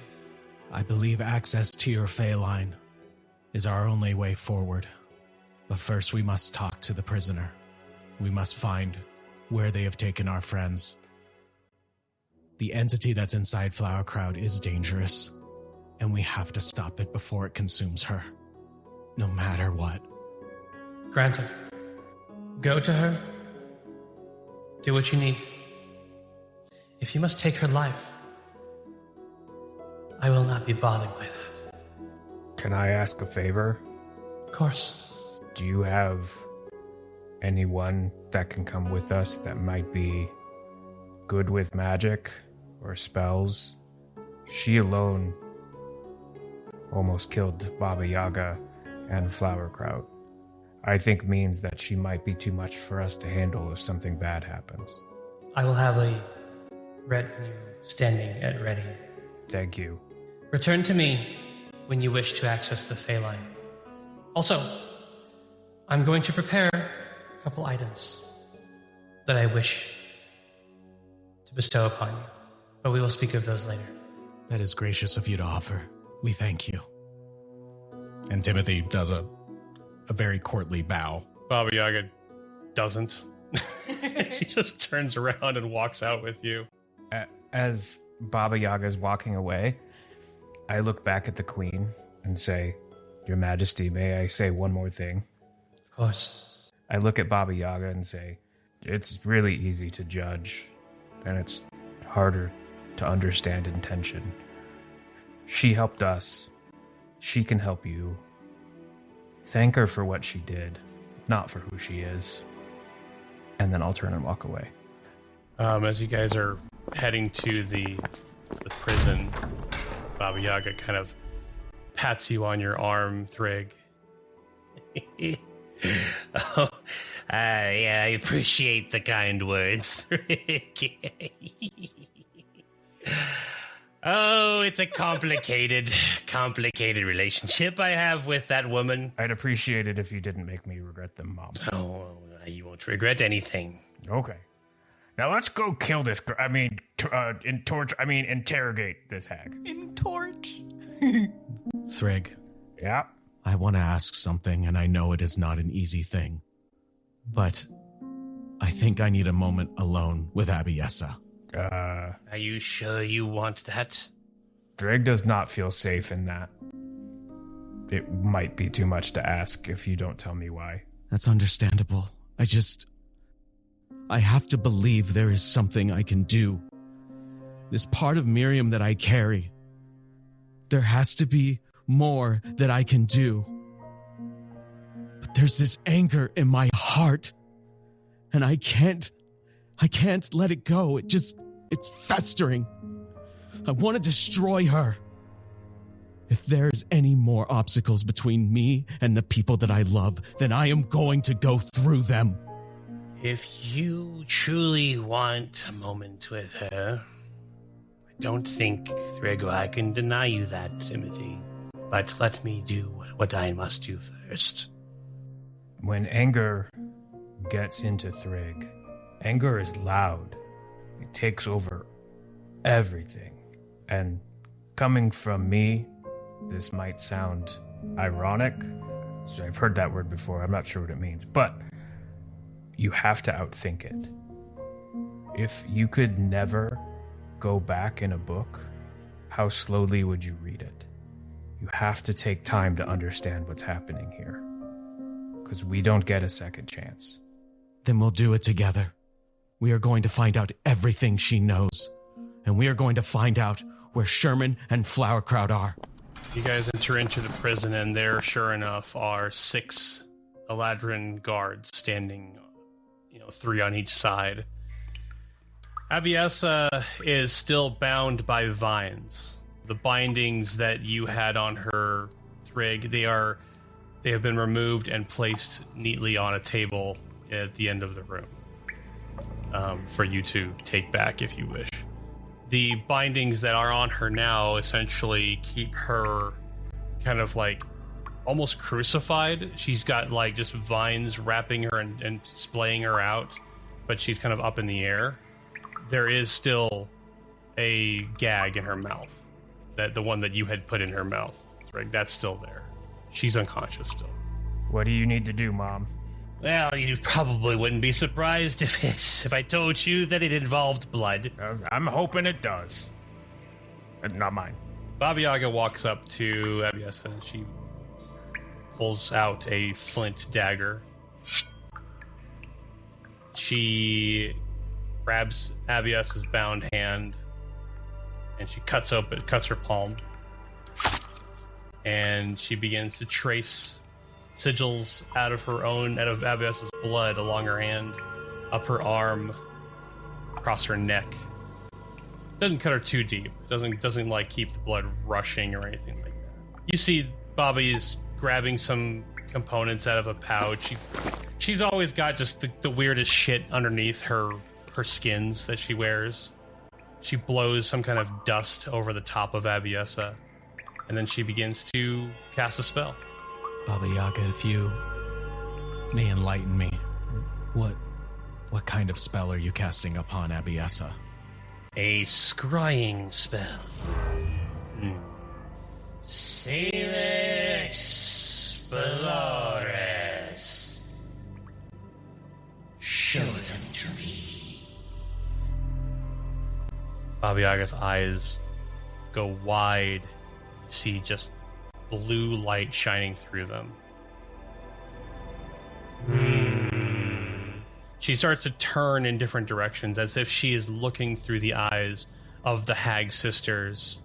I believe access to your Feyline is our only way forward. But first we must talk to the prisoner. We must find where they have taken our friends. The entity that's inside Flowerkraut is dangerous, and we have to stop it before it consumes her. No matter what. Granted. Go to her. Do what you need. If you must take her life, I will not be bothered by that. Can I ask a favor? Of course. Do you have anyone that can come with us that might be good with magic or spells? She alone almost killed Baba Yaga and Flowerkraut. I think means that she might be too much for us to handle if something bad happens. I will have a retinue standing at ready. Thank you. Return to me when you wish to access the Feyline. Also, I'm going to prepare a couple items that I wish to bestow upon you, but we will speak of those later. That is gracious of you to offer. We thank you. And Timothy does a very courtly bow. Baba Yaga doesn't. She just turns around and walks out with you. As Baba Yaga is walking away, I look back at the queen and say, Your Majesty, may I say one more thing? Of course. I look at Baba Yaga and say, it's really easy to judge, and it's harder to understand intention. She helped us. She can help you. Thank her for what she did, not for who she is. And then I'll turn and walk away. As you guys are heading to the prison, Baba Yaga kind of pats you on your arm, Thrig. Oh, yeah, I appreciate the kind words, Thrig. Oh, it's a complicated relationship I have with that woman. I'd appreciate it if you didn't make me regret them, Mom. Oh, you won't regret anything. Okay. Now let's go kill this girl. Interrogate this hag. Thrig, Yeah? I want to ask something, and I know it is not an easy thing. But I think I need a moment alone with Abiessa. Are you sure you want that? Thrig does not feel safe in that. It might be too much to ask if you don't tell me why. That's understandable. I have to believe there is something I can do. This part of Miriam that I carry. There has to be more that I can do. But there's this anger in my heart and I can't let it go. It's festering. I want to destroy her. If there's any more obstacles between me and the people that I love, then I am going to go through them. If you truly want a moment with her, I don't think, Thrig, I can deny you that, Timothy. But let me do what I must do first. When anger gets into Thrig, anger is loud. It takes over everything. And coming from me, this might sound ironic. I've heard that word before. I'm not sure what it means. But you have to outthink it. If you could never go back in a book, how slowly would you read it? You have to take time to understand what's happening here. Because we don't get a second chance. Then we'll do it together. We are going to find out everything she knows. And we are going to find out where Sherman and Flowerkraut are. You guys enter into the prison, and there, sure enough, are 6 Eladrin guards standing, 3 on each side. Abiessa is still bound by vines. The bindings that you had on her, Thrig, they have been removed and placed neatly on a table at the end of the room for you to take back if you wish. The bindings that are on her now essentially keep her kind of like almost crucified. She's got like just vines wrapping her and splaying her out, but she's kind of up in the air. There is still a gag in her mouth, that the one that you had put in her mouth. Right? That's still there. She's unconscious still. What do you need to do, Mom? Well, you probably wouldn't be surprised if I told you that it involved blood. I'm hoping it does. Not mine. Baba Yaga walks up to Abiessa and she pulls out a flint dagger. She grabs Abiessa's bound hand and she cuts her palm. And she begins to trace sigils out of Abiessa's blood along her hand, up her arm, across her neck. Doesn't cut her too deep. Doesn't like keep the blood rushing or anything like that. You see Bobby is grabbing some components out of a pouch. She's always got just the weirdest shit underneath her skins that she wears. She blows some kind of dust over the top of Abiessa, and then she begins to cast a spell. Baba Yaga, if you may enlighten me, what kind of spell are you casting upon Abiessa? A scrying spell. Salix Spelores. Show them to me. Baba Yaga's eyes go wide. You see just blue light shining through them. She starts to turn in different directions as if she is looking through the eyes of the Hag sisters.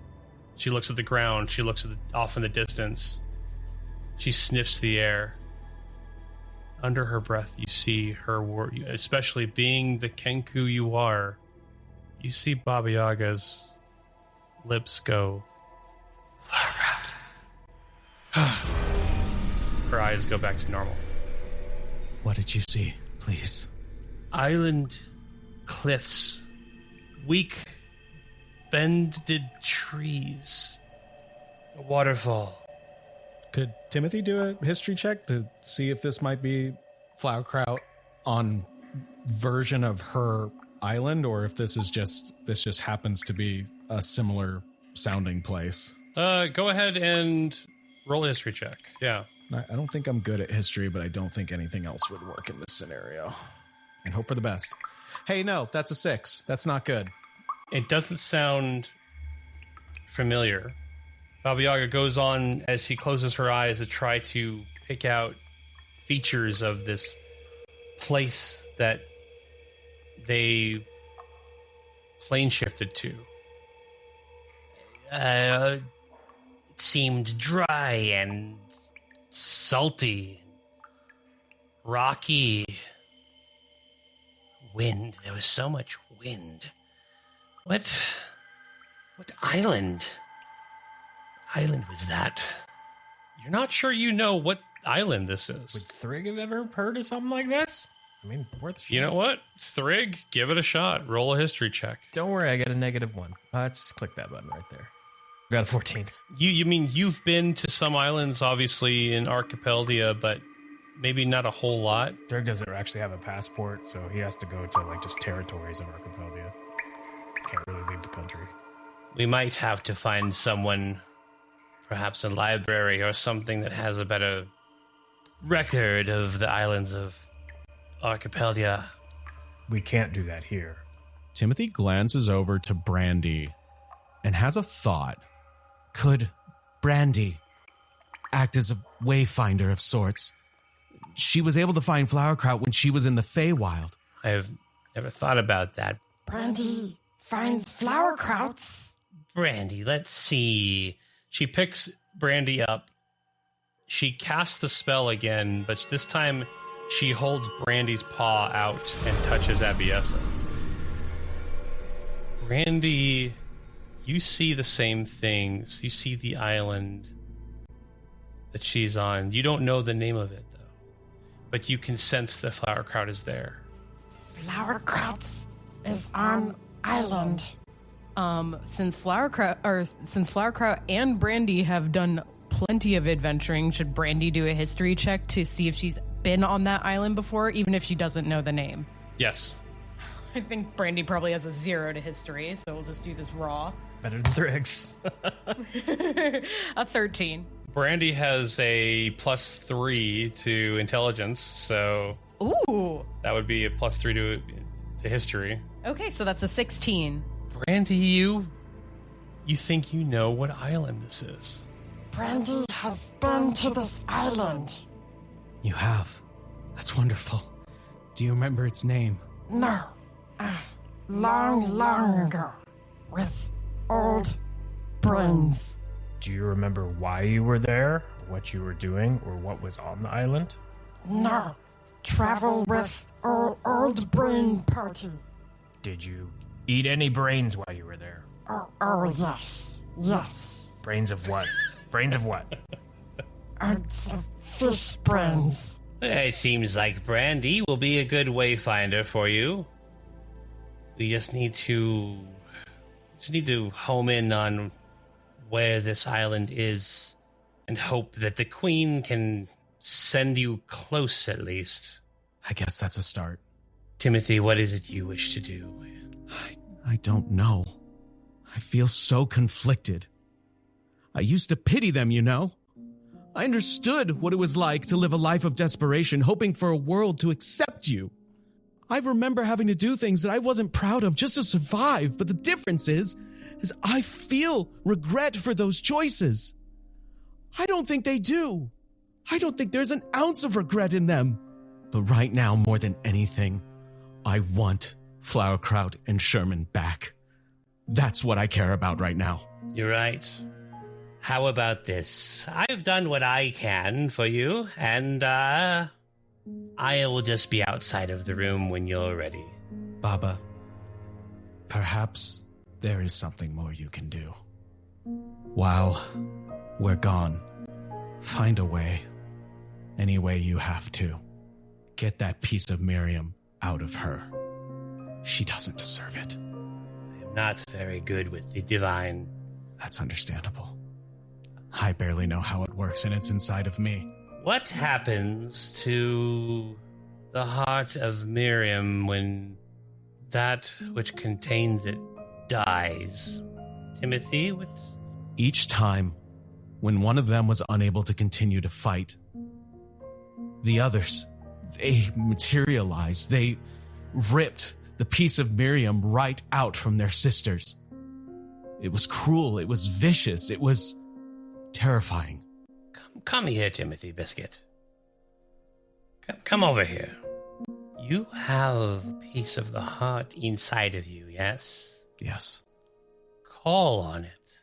She looks at the ground. She looks off in the distance. She sniffs the air. Under her breath, you see her, especially being the Kenku you are, you see Baba Yaga's lips go. Her eyes go back to normal. What did you see, please? Island cliffs, weak, bended trees, a waterfall. Could Timothy do a history check to see if this might be Flowerkraut on version of her island, or if this just happens to be a similar sounding place? Go ahead and roll a history check. Yeah. I don't think I'm good at history, but I don't think anything else would work in this scenario. And hope for the best. Hey, no, that's a 6. That's not good. It doesn't sound familiar. Baba Yaga goes on as she closes her eyes to try to pick out features of this place that they plane shifted to. It seemed dry and salty, rocky. wind. There was so much wind. What island? Island was that? You're not sure you know what island this is. Would Thrig have ever heard of something like this? I mean, worth a shot. You know what? Thrig, give it a shot. Roll a history check. Don't worry, I got a -1. Just click that button right there. Got a 14. You mean you've been to some islands, obviously, in Archipelagia, but maybe not a whole lot? Thrig doesn't actually have a passport, so he has to go to like just territories of Archipelagia. Can't really leave the country. We might have to find someone, perhaps a library or something that has a better record of the islands of Archipelagia. We can't do that here. Timothy glances over to Brandy and has a thought. Could Brandy act as a wayfinder of sorts? She was able to find Flowerkraut when she was in the Feywild. I've never thought about that. Brandy finds flowerkrauts. Brandy, let's see. She picks Brandy up. She casts the spell again, but this time she holds Brandy's paw out and touches Abiesa. Brandy, you see the same things. You see the island that she's on. You don't know the name of it, though. But you can sense the Flowerkraut is there. Flowerkrauts is on island. Since Flowerkraut and Brandy have done plenty of adventuring, should Brandy do a history check to see if she's been on that island before, even if she doesn't know the name? Yes. I think Brandy probably has a 0 to history, so we'll just do this raw. Better than Thrig's. A 13. Brandy has a +3 to intelligence, so Ooh. that would be a +3 to history. Okay, so that's a 16. Brandy, you think you know what island this is? Brandy has been to this island. You have. That's wonderful. Do you remember its name? No. Long ago. With old brains. Do you remember why you were there, what you were doing, or what was on the island? No. Travel with old brain party. Did you eat any brains while you were there? Oh yes. Yes. Brains of what? Brains of what? Fish brains. It seems like Brandy will be a good wayfinder for you. We just need to home in on where this island is and hope that the Queen can send you close at least. I guess that's a start. Timothy, what is it you wish to do? I don't know. I feel so conflicted. I used to pity them, you know. I understood what it was like to live a life of desperation, hoping for a world to accept you. I remember having to do things that I wasn't proud of just to survive, but the difference is I feel regret for those choices. I don't think they do. I don't think there's an ounce of regret in them. But right now, more than anything, I want Flowerkraut and Sherman back. That's what I care about right now. You're right. How about this? I've done what I can for you, and I will just be outside of the room when you're ready. Baba, perhaps there is something more you can do. While we're gone, find a way, any way you have to. Get that piece of Miriam out of her. She doesn't deserve it. I'm not very good with the divine. That's understandable. I barely know how it works, and it's inside of me. What happens to the heart of Miriam when that which contains it dies? Timothy, what's... Each time, when one of them was unable to continue to fight, the others, they materialized. They ripped the piece of Miriam right out from their sisters. It was cruel. It was vicious. It was terrifying. Come here, Timothy Biscuit. Come over here. You have a piece of the heart inside of you, yes? Yes. Call on it.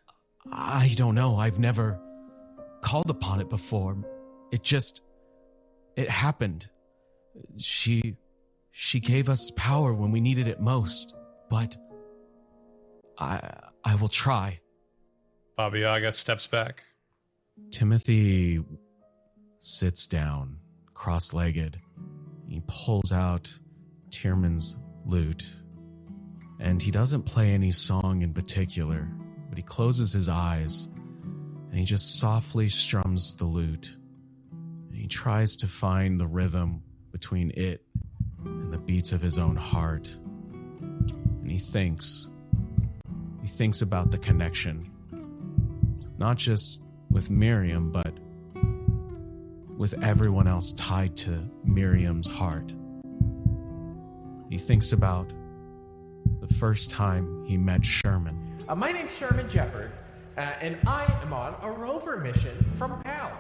I don't know. I've never called upon it before. It happened. She She gave us power when we needed it most, but I will try. Baba Yaga steps back. Timothy sits down, cross-legged. He pulls out Tyrman's lute, and he doesn't play any song in particular, but he closes his eyes, and he just softly strums the lute, and he tries to find the rhythm between it and the beats of his own heart. And he thinks about the connection, not just with Miriam, but with everyone else tied to Miriam's heart. He thinks about the first time he met Sherman. My name's Sherman Jeppard, and I am on a rover mission from PAL.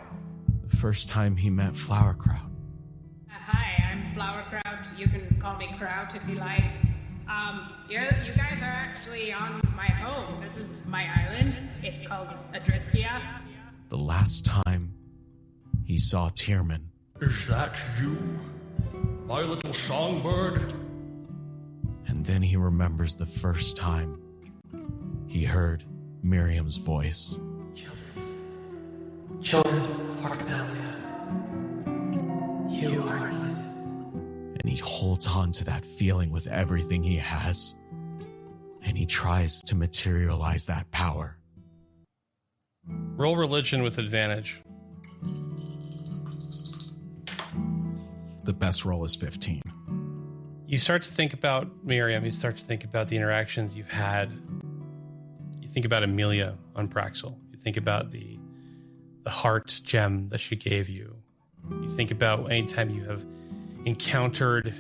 The first time he met Flowerkraut. Hi, I'm Flowerkraut. You can call me Kraut if you like. You guys are actually on my home. This is my island. It's called Adristia. The last time he saw Tyrman. Is that you, my little songbird? And then he remembers the first time he heard Miriam's voice. Children of Arcapalia, you are needed. And he holds on to that feeling with everything he has. And he tries to materialize that power. Roll religion with advantage. The best roll is 15. You start to think about Miriam. You start to think about the interactions you've had. You think about Amelia on Praxel. You think about the heart gem that she gave you. You think about anytime you have encountered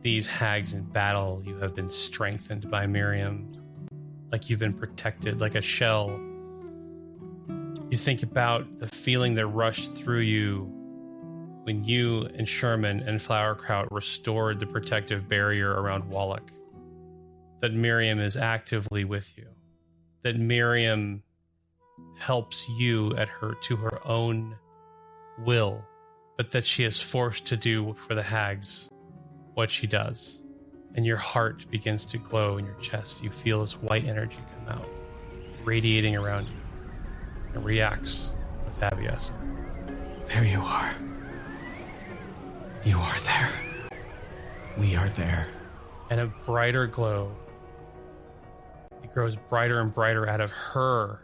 these hags in battle, you have been strengthened by Miriam, like you've been protected, like a shell. You think about the feeling that rushed through you when you and Sherman and Flowerkraut restored the protective barrier around Wallach. That Miriam is actively with you. That Miriam helps you to her own will, but that she is forced to do for the hags what she does. And your heart begins to glow in your chest. You feel this white energy come out, radiating around you. It reacts with Aviesa. There you are. You are there. We are there. And a brighter glow. It grows brighter and brighter out of her.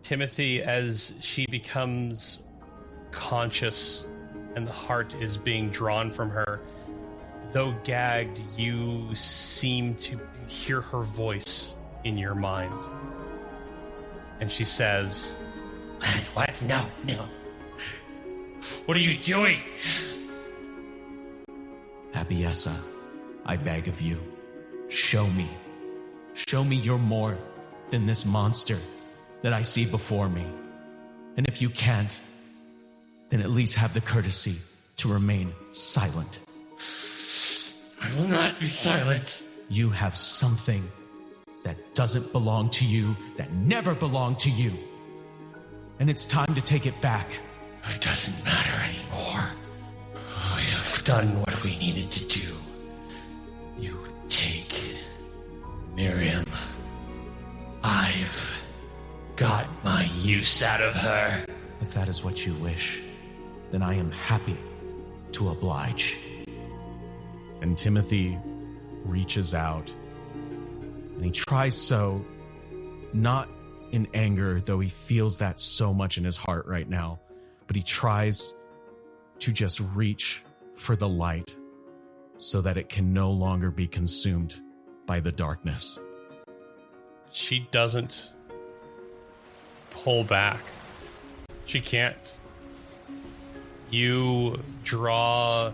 Timothy, as she becomes conscious and the heart is being drawn from her, though gagged, you seem to hear her voice in your mind. And she says, What? No. What are you doing? Abiesa, I beg of you, show me. Show me you're more than this monster that I see before me. And if you can't, then at least have the courtesy to remain silent. I will not be silent. You have something that doesn't belong to you, that never belonged to you. And it's time to take it back. It doesn't matter anymore. We have done what we needed to do. You take Miriam. I've got my use out of her. If that is what you wish, then I am happy to oblige. And Timothy reaches out, and he tries so, not in anger, though he feels that so much in his heart right now, but he tries to just reach for the light so that it can no longer be consumed by the darkness. she doesn't pull back. She can't. You draw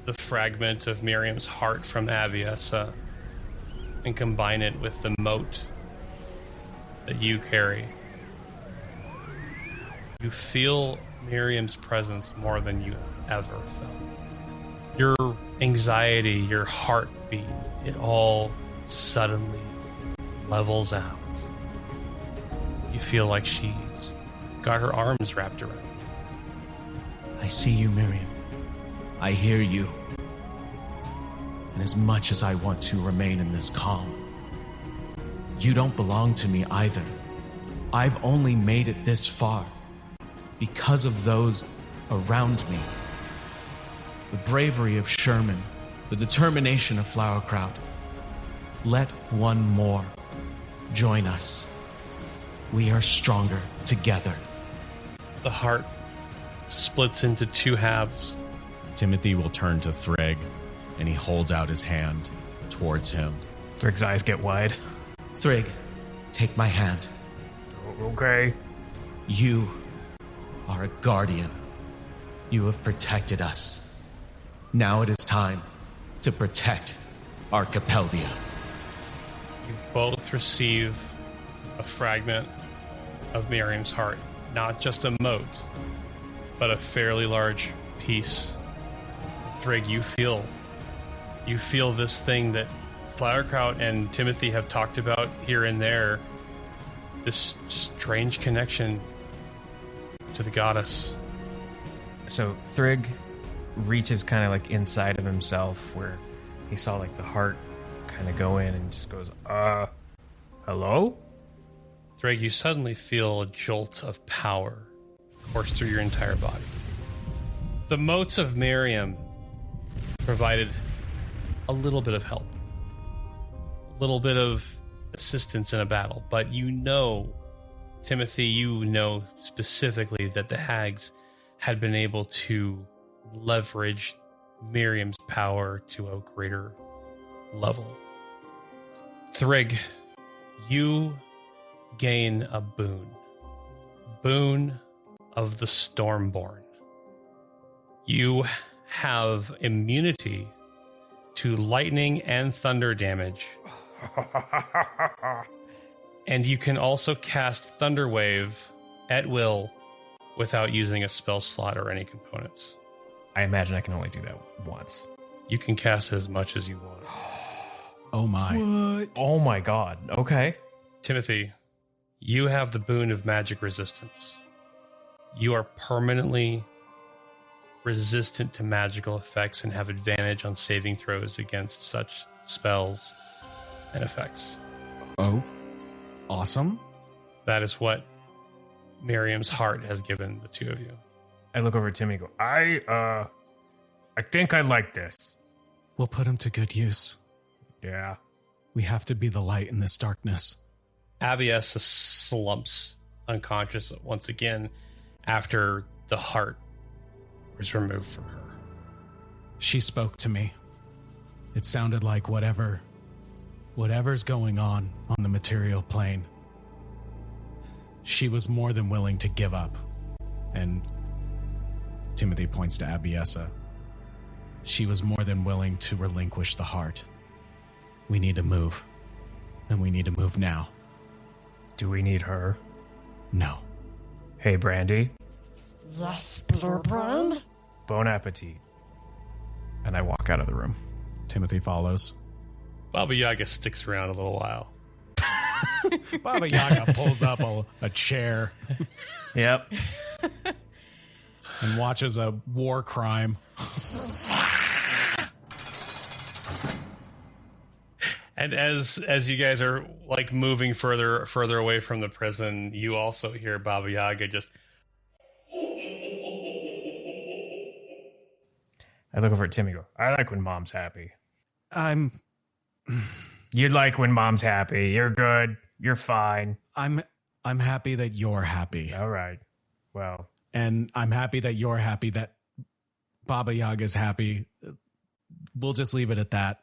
the fragment of Miriam's heart from Aviesa and combine it with the mote that you carry. You feel Miriam's presence more than you have ever felt. Your anxiety, your heartbeat, it all suddenly levels out. You feel like she's got her arms wrapped around you. I see you, Miriam. I hear you. and as much as I want to remain in this calm, you don't belong to me either. I've only made it this far because of those around me. The bravery of Sherman, the determination of Flowerkraut. Let one more join us. We are stronger together. The heart splits into two halves. Timothy will turn to Thrig, and he holds out his hand towards him. Thrig's eyes get wide. Thrig, take my hand. Okay. You are a guardian. You have protected us. Now it is time to protect Archipeldia. You both receive a fragment of Miriam's heart. Not just a mote, but a fairly large piece. Thrig, you feel this thing that Flowerkraut and Timothy have talked about here and there. This strange connection to the goddess. So Thrig reaches kind of like inside of himself where he saw like the heart kind of go in and just goes, hello? Thrig, you suddenly feel a jolt of power course through your entire body. The motes of Miriam provided a little bit of help, a little bit of assistance in a battle, but you know, Timothy, you know specifically that the hags had been able to leverage Miriam's power to a greater level. Thrig, you gain a boon of the Stormborn. You have immunity to lightning and thunder damage. And you can also cast Thunderwave at will without using a spell slot or any components. I imagine I can only do that once. You can cast it as much as you want. Oh my. What? Oh my god. Okay. Timothy, you have the boon of magic resistance. You are permanently resistant to magical effects and have advantage on saving throws against such spells and effects. Oh, awesome. That is what Miriam's heart has given the two of you. I look over at Timmy and go, I think I like this. We'll put him to good use. Yeah. We have to be the light in this darkness. Abiessa slumps unconscious once again after the heart was removed from her. She spoke to me. It sounded like whatever's going on the material plane, she was more than willing to give up. And Timothy points to Abiessa. She was more than willing to relinquish the heart. We need to move. And we need to move now. Do we need her? No. Hey, Brandy. Yes, Blurbrand? Bon appetit. And I walk out of the room. Timothy follows. Baba Yaga sticks around a little while. Baba Yaga pulls up a chair. Yep. And watches a war crime. And as you guys are like moving further away from the prison, you also hear Baba Yaga just. I look over at Timmy and go, I like when Mom's happy. You like when Mom's happy. You're good. You're fine. I'm happy that you're happy. All right. Well. And I'm happy that you're happy, that Baba Yaga's happy. We'll just leave it at that.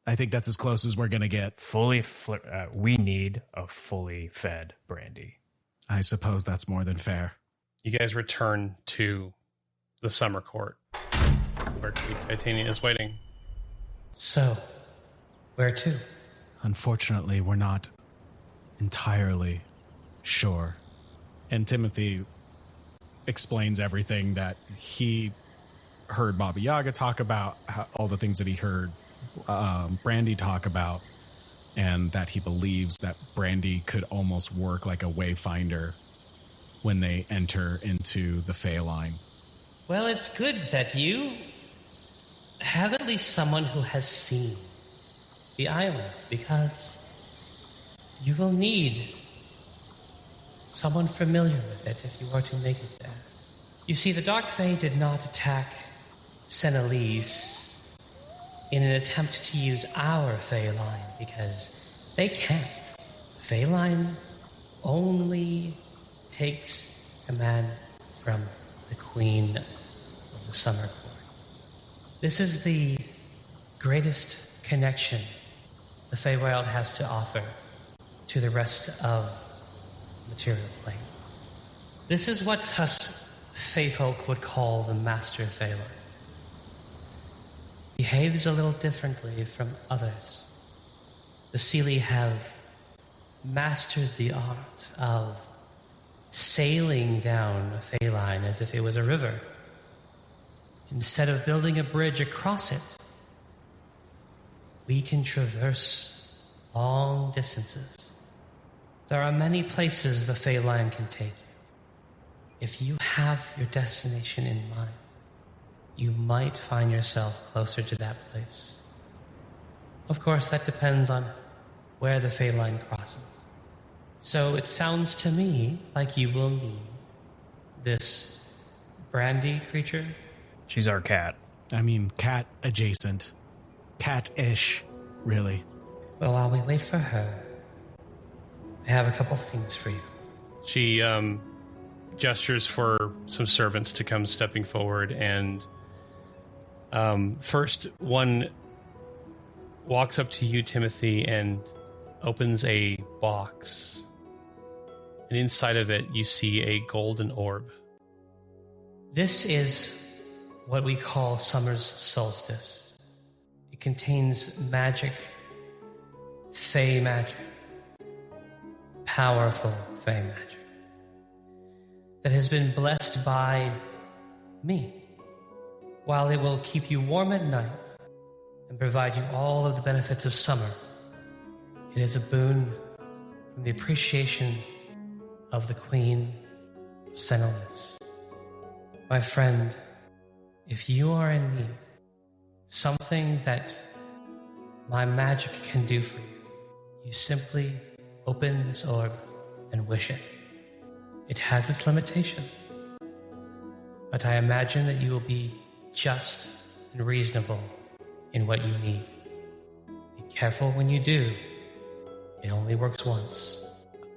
I think that's as close as we're going to get. We need a fully fed Brandy. I suppose that's more than fair. You guys return to the summer court where Titania is waiting. So, where to? Unfortunately, we're not entirely sure. And Timothy explains everything that he heard Baba Yaga talk about, all the things that he heard Brandy talk about, and that he believes that Brandy could almost work like a wayfinder when they enter into the Feyline. Well, it's good that you have at least someone who has seen the island, because you will need someone familiar with it if you are to make it there. You see, the Dark Fae did not attack Senaliesse in an attempt to use our Fey line, because they can't. Fey line only takes command from the Queen of the Summer Court. This is the greatest connection the Feywild has to offer to the rest of the material plane. This is what us Feyfolk would call the Master Feywild. Behaves a little differently from others. The Seelie have mastered the art of sailing down a Fey line as if it was a river. Instead of building a bridge across it, we can traverse long distances. There are many places the Fey line can take you. If you have your destination in mind, you might find yourself closer to that place. Of course, that depends on where the Fey line crosses. So it sounds to me like you will need this brandy creature. She's our cat. I mean, cat adjacent. Cat-ish, really. Well, while we wait for her, I have a couple things for you. She gestures for some servants to come stepping forward, and first one walks up to you, Timothy, and opens a box. And inside of it, you see a golden orb. This is what we call summer's solstice. It contains magic, Fey magic, powerful Fey magic, that has been blessed by me. While it will keep you warm at night and provide you all of the benefits of summer, it is a boon from the appreciation of the Queen of Senaliesse. My friend, if you are in need, something that my magic can do for you, you simply open this orb and wish it. It has its limitations, but I imagine that you will be just and reasonable in what you need. Be careful when you do. It only works once.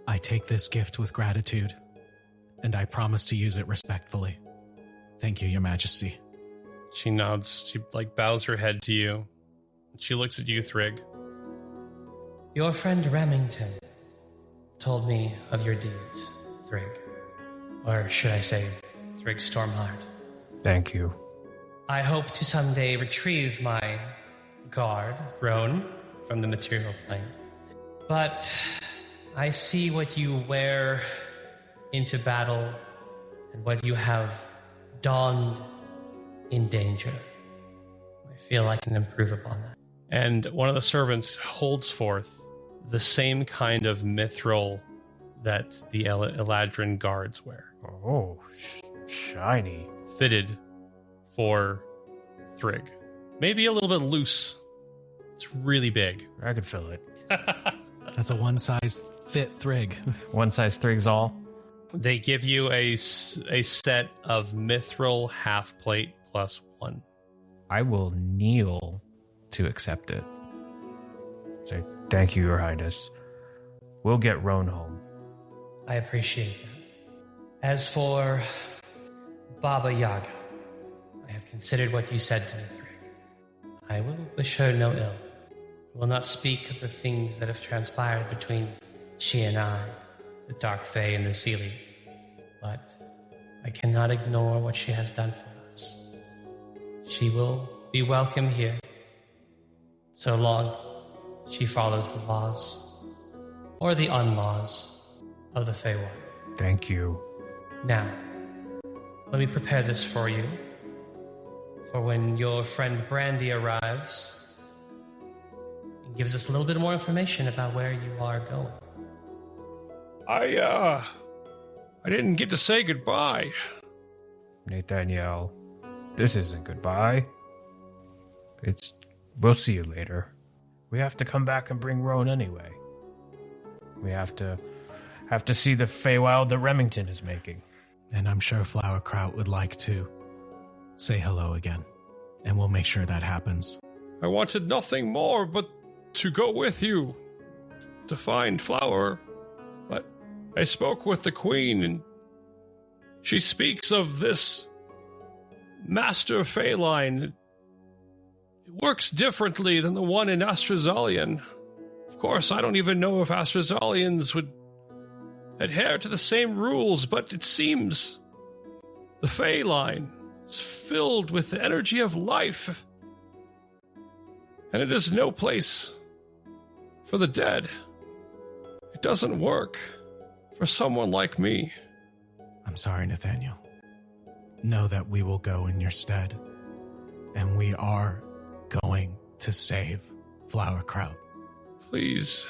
I take this gift with gratitude, and I promise to use it respectfully. Thank you, Your Majesty. She nods. She bows her head to you. She looks at you, Thrig. Your friend Remington told me of your deeds, Thrig. Or should I say, Thrig Stormheart. Thank you. I hope to someday retrieve my guard, Roan, from the material plane. But I see what you wear into battle and what you have donned in danger. I feel I can improve upon that. And one of the servants holds forth the same kind of mithril that the Eladrin guards wear. Oh, shiny. Fitted for Thrig. Maybe a little bit loose. It's really big. I could fill it. That's a one-size fit Thrig. One size Thrigs all. They give you a set of mithril half plate +1. I will kneel to accept it. Say, thank you, Your Highness. We'll get Roan home. I appreciate that. As for Baba Yaga, I have considered what you said to me, Thrig. I will wish her no ill. I will not speak of the things that have transpired between she and I, the Dark Fae and the Seelie. But I cannot ignore what she has done for us. She will be welcome here, so long she follows the laws, or the unlaws, of the Feywild. Thank you. Now, let me prepare this for you, for when your friend Brandy arrives and gives us a little bit more information about where you are going. I didn't get to say goodbye. Nathaniel, this isn't goodbye. We'll see you later. We have to come back and bring Roan anyway. We have to see the Feywild that Remington is making. And I'm sure Flowerkraut would like to say hello again. And we'll make sure that happens. I wanted nothing more but to go with you to find Flower. But I spoke with the Queen, and she speaks of this Master Feline. It works differently than the one in Astrazalian. Of course, I don't even know if Astrazalians would adhere to the same rules, but it seems the Feline is filled with the energy of life, and it is no place for the dead. It doesn't work for someone like me. I'm sorry, Nathaniel. Know that we will go in your stead, and we are going to save Flowerkraut. Please,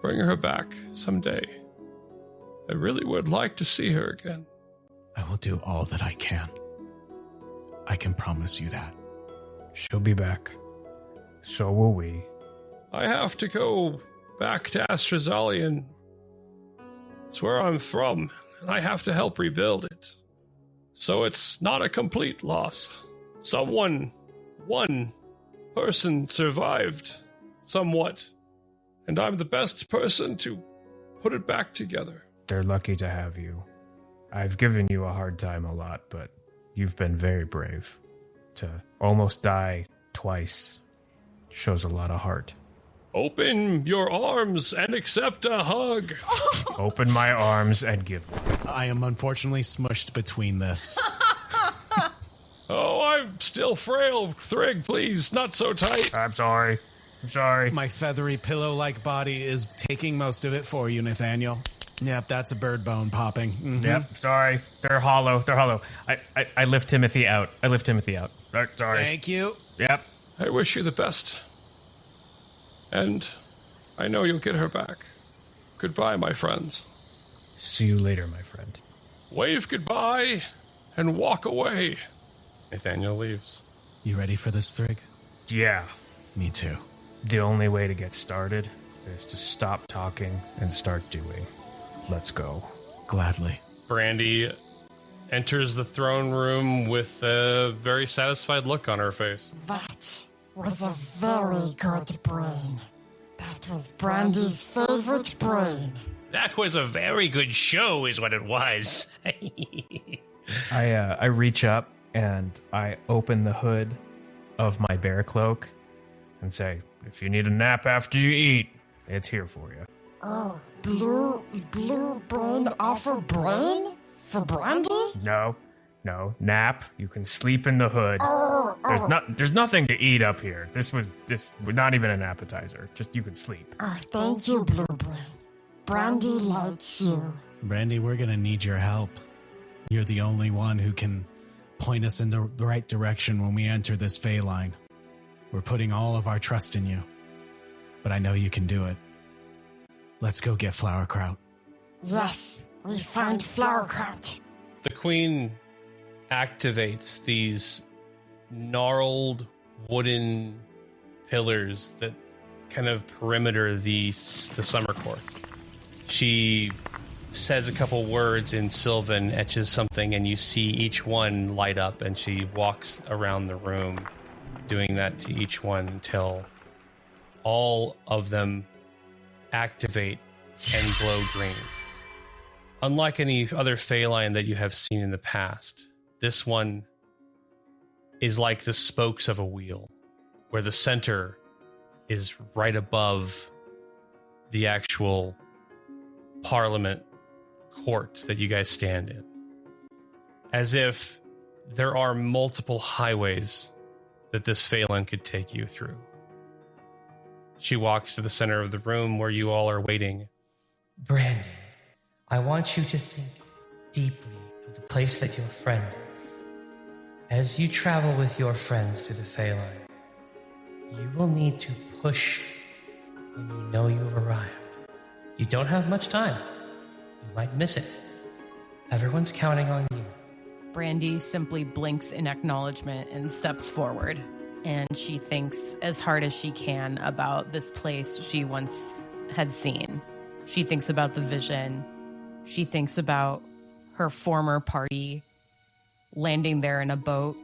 bring her back someday. I really would like to see her again. I will do all that I can. I can promise you that. She'll be back. So will we. I have to go back to Astrazalian. It's where I'm from, and I have to help rebuild it. So it's not a complete loss. One person survived somewhat, and I'm the best person to put it back together. They're lucky to have you. I've given you a hard time a lot, but you've been very brave. To almost die twice shows a lot of heart. Open your arms and accept a hug. Open my arms and give me. I am unfortunately smushed between this. Oh, I'm still frail. Thrig, please, not so tight. I'm sorry. My feathery pillow-like body is taking most of it for you, Nathaniel. Yep, that's a bird bone popping. Mm-hmm. Yep, sorry. They're hollow. I lift Timothy out. Sorry. Thank you. Yep. I wish you the best. And I know you'll get her back. Goodbye, my friends. See you later, my friend. Wave goodbye and walk away. Nathaniel leaves. You ready for this, Thrig? Yeah. Me too. The only way to get started is to stop talking and start doing. Let's go. Gladly. Brandy enters the throne room with a very satisfied look on her face. That was a very good brain. That was Brandy's favorite brain. That was a very good show, is what it was. I reach up and I open the hood of my bear cloak and say, if you need a nap after you eat, it's here for you. Oh, blue brain offer brain? For Brandy? No, nap. You can sleep in the hood. There's nothing to eat up here. This was not even an appetizer. Just you could sleep. Oh, thank you, Blue Brain. Brandy likes you. Brandy, we're gonna need your help. You're the only one who can point us in the right direction when we enter this Feline. We're putting all of our trust in you. But I know you can do it. Let's go get Flowerkraut. Yes, we find Flowerkraut. The Queen activates these gnarled wooden pillars that kind of perimeter the summer court. She says a couple words in Sylvan, etches something, and you see each one light up, and she walks around the room doing that to each one until all of them activate and glow green. Unlike any other Feline that you have seen in the past, this one is like the spokes of a wheel, where the center is right above the actual Parliament court that you guys stand in. As if there are multiple highways that this Feline could take you through. She walks to the center of the room where you all are waiting. Brandon, I want you to think deeply of the place that your friend is. As you travel with your friends through the Feline, you will need to push when you know you have arrived. You don't have much time. You might miss it. Everyone's counting on you. Brandy simply blinks in acknowledgement and steps forward. and she thinks as hard as she can about this place she once had seen. She thinks about the vision. She thinks about her former party landing there in a boat,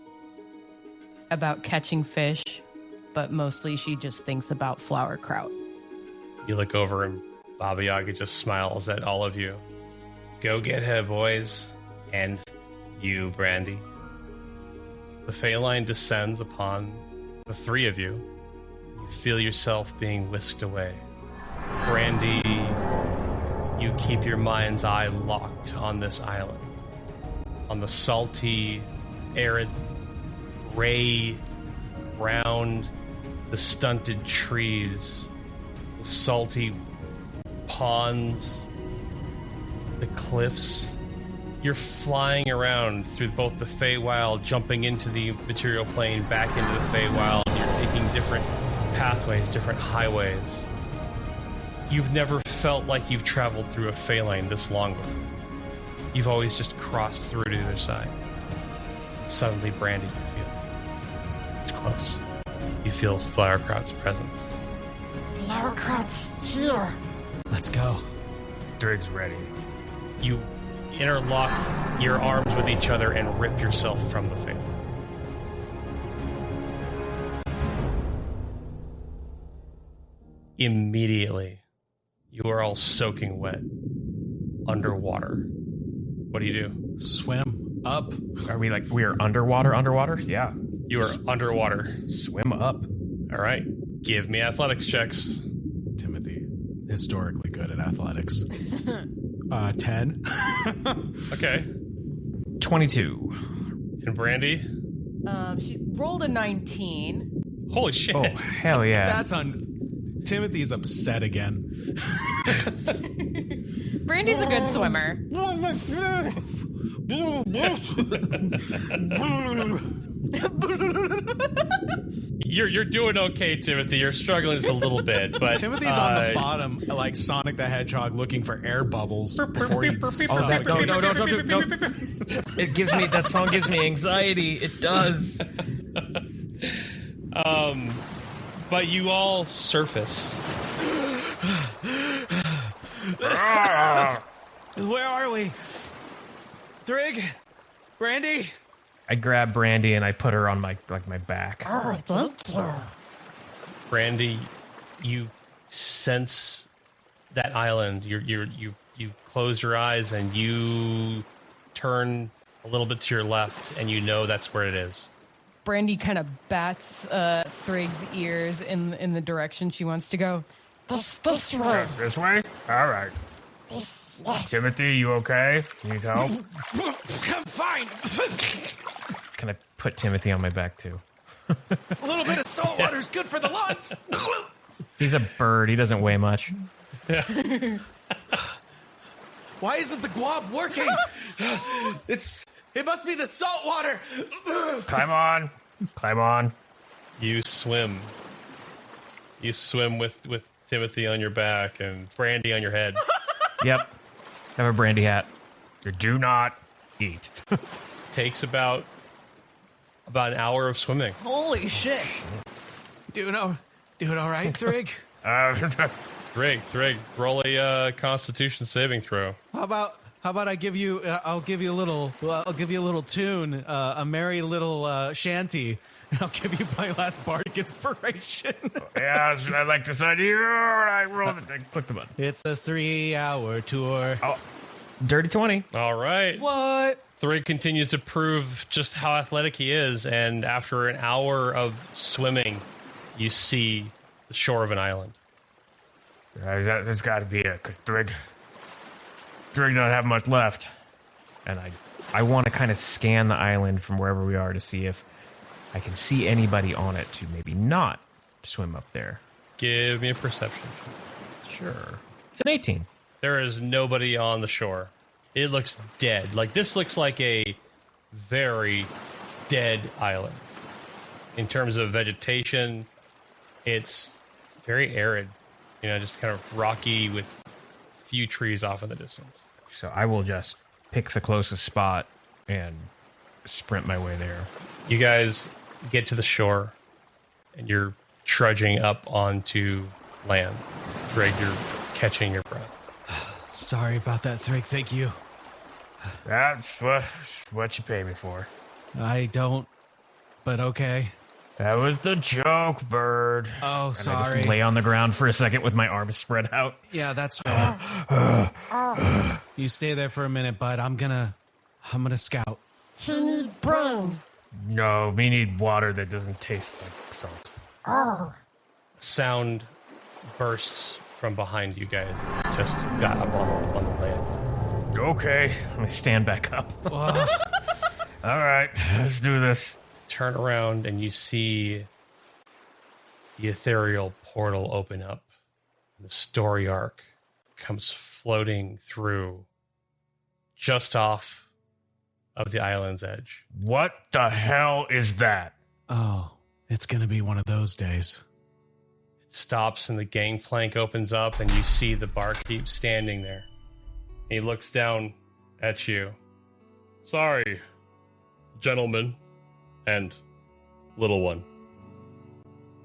about catching fish, but mostly she just thinks about Flowerkraut. You look over and Baba Yaga just smiles at all of you. Go get her, boys. And you, Brandy. The Feyline descends upon the three of you. You feel yourself being whisked away. Brandy, you keep your mind's eye locked on this island. On the salty, arid, gray ground, the stunted trees, the salty ponds, the cliffs. You're flying around through both the Feywild, jumping into the material plane, back into the Feywild. You're taking different pathways, different highways. You've never felt like you've traveled through a Feylane this long before. You've always just crossed through to the other side. Suddenly, Brandy, you feel it's close. You feel Flowerkraut's presence. Flowerkraut's here. Let's go. Thrig's ready. You interlock your arms with each other and rip yourself from the Feylane. Immediately, you are all soaking wet, underwater. What do you do? Swim up. Are we underwater? Underwater? Yeah. You are underwater. Swim up. All right. Give me athletics checks. Timothy, historically good at athletics. 10. Okay. 22. And Brandy? She rolled a 19. Holy shit. Oh, hell yeah. That's on... Timothy's upset again. Brandy's a good swimmer. You're doing okay, Timothy. You're struggling just a little bit, but Timothy's on the bottom, like Sonic the Hedgehog, looking for air bubbles before he. No. It gives me that song gives me anxiety. It does. But you all surface. Where are we? Thrig? Brandy? I grab Brandy and I put her on my back. Oh, thank you. Brandy, you sense that island. You close your eyes and you turn a little bit to your left, and you know that's where it is. Brandy kind of bats Thrig's ears in the direction she wants to go. This way. This way? All right. This, yes. Timothy, you okay? Need help? I'm fine. Can I put Timothy on my back too? A little bit of salt water is good for the lungs. He's a bird. He doesn't weigh much. Why isn't the guab working? It must be the salt water. Climb on. You swim. You swim with Timothy on your back and Brandy on your head. Yep. Have a Brandy hat. You do not eat. Takes about an hour of swimming. Holy shit. Doing all right, Thrig? Thrig, roll a Constitution saving throw. How about I give you? I'll give you a little tune, a merry little shanty. I'll give you my last bardic inspiration. Yeah, I like this idea. I rolled it. I clicked the button. It's a 3-hour tour. Oh, dirty 20. All right. What? Thrig continues to prove just how athletic he is, and after an hour of swimming, you see the shore of an island. There's got to be it, because Thrig don't have much left. And I want to kind of scan the island from wherever we are to see if I can see anybody on it to maybe not swim up there. Give me a perception. Sure. It's an 18. There is nobody on the shore. It looks dead. Like, this looks like a very dead island. In terms of vegetation, it's very arid. You know, just kind of rocky with few trees off in the distance. So I will just pick the closest spot and sprint my way there. You guys get to the shore. and you're trudging up onto land. Greg, you're catching your breath. Sorry about that, Thrig. Thank you. That's what you pay me for. I don't, but okay. That was the joke, bird. Oh, and sorry. I just lay on the ground for a second with my arms spread out. Yeah, that's fair. You stay there for a minute, bud. I'm gonna scout. She need brain. No, we need water that doesn't taste like salt. Oh. Sound bursts from behind you guys. You just got up on the land. Okay, let me stand back up. All right, let's do this. Turn around and you see the ethereal portal open up. The story arc comes floating through just off of the island's edge. What the hell is that? Oh, it's gonna be one of those days. It stops and the gangplank opens up and you see the barkeep standing there. He looks down at you. Sorry, gentlemen and little one.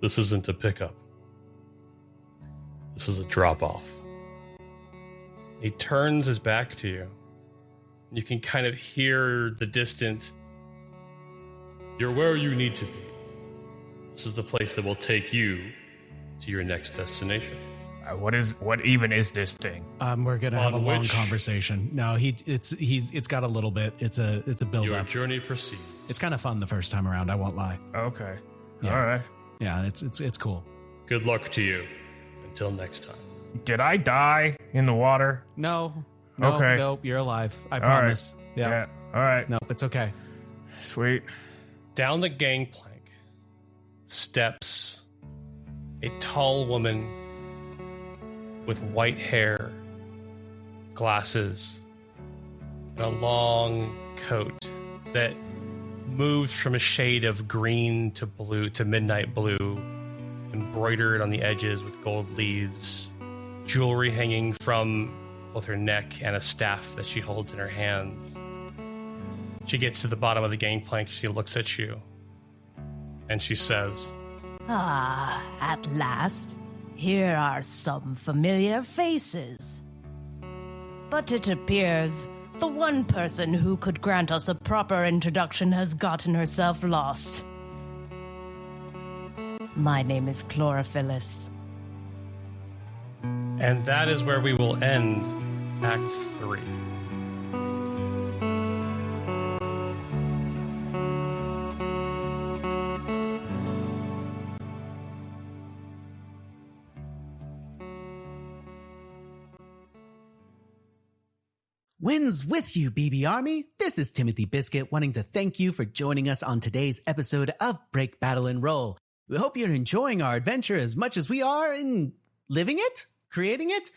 This isn't a pickup. This is a drop-off. He turns his back to you. You can kind of hear the distant, you're where you need to be. This is the place that will take you to your next destination. What even is this thing? We're gonna have a long conversation. No, it's got a little bit. It's a build Your up. journey proceeds. It's kind of fun the first time around. I won't lie. Okay. Yeah. All right. Yeah, it's cool. Good luck to you. Until next time. Did I die in the water? No. Okay. Nope. You're alive. I promise. Right. Yeah. All right. Nope. It's okay. Sweet. Down the gangplank steps a tall woman with white hair, glasses, and a long coat that moves from a shade of green to blue to midnight blue, embroidered on the edges with gold leaves, jewelry hanging from both her neck and a staff that she holds in her hands. She gets to the bottom of the gangplank, she looks at you, and she says, Ah, at last. Here are some familiar faces. But it appears the one person who could grant us a proper introduction has gotten herself lost. My name is Chlorophyllus. and that is where we will end Act 3. Winds with you, BB Army. This is Timothy Biscuit wanting to thank you for joining us on today's episode of Break, Battle, and Roll. We hope you're enjoying our adventure as much as we are in living it, creating it,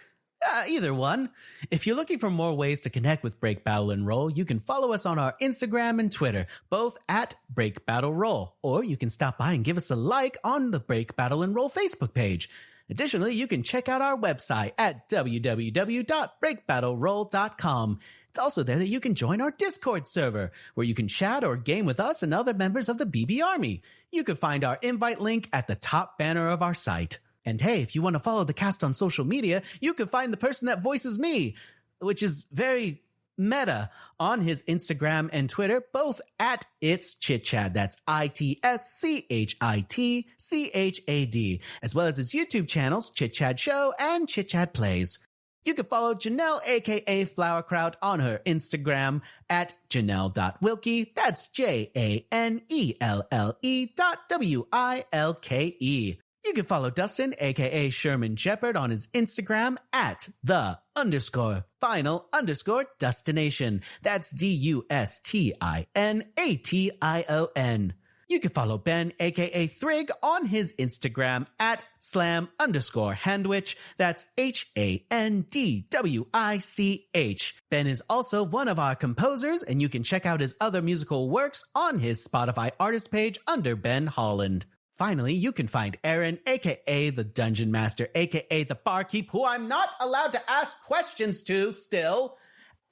either one. If you're looking for more ways to connect with Break, Battle, and Roll, you can follow us on our Instagram and Twitter, both at Break, Battle, Roll, or you can stop by and give us a like on the Break, Battle, and Roll Facebook page. Additionally, you can check out our website at www.breakbattleroll.com. It's also there that you can join our Discord server, where you can chat or game with us and other members of the BB Army. You can find our invite link at the top banner of our site. And hey, if you want to follow the cast on social media, you can find the person that voices me, which is very meta, on his Instagram and Twitter, both at It's Chit Chad. That's ITSCHITCHAD, as well as his YouTube channels, Chit Chad Show and Chit Chad Plays. You can follow Janelle, aka Flowerkraut, on her Instagram at Janelle.Wilke. That's JANELLE.WILKE. You can follow Dustin, aka Sherman Shepherd, on his Instagram at the_final_destination. That's DUSTINATION. You can follow Ben, aka Thrig, on his Instagram at slam_handwich. That's HANDWICH. Ben is also one of our composers, and you can check out his other musical works on his Spotify artist page under Ben Holland. Finally, you can find Aaron, aka the Dungeon Master, aka the Barkeep, who I'm not allowed to ask questions to still,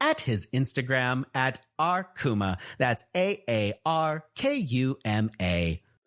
at his Instagram at Arkuma. That's AARKUMA.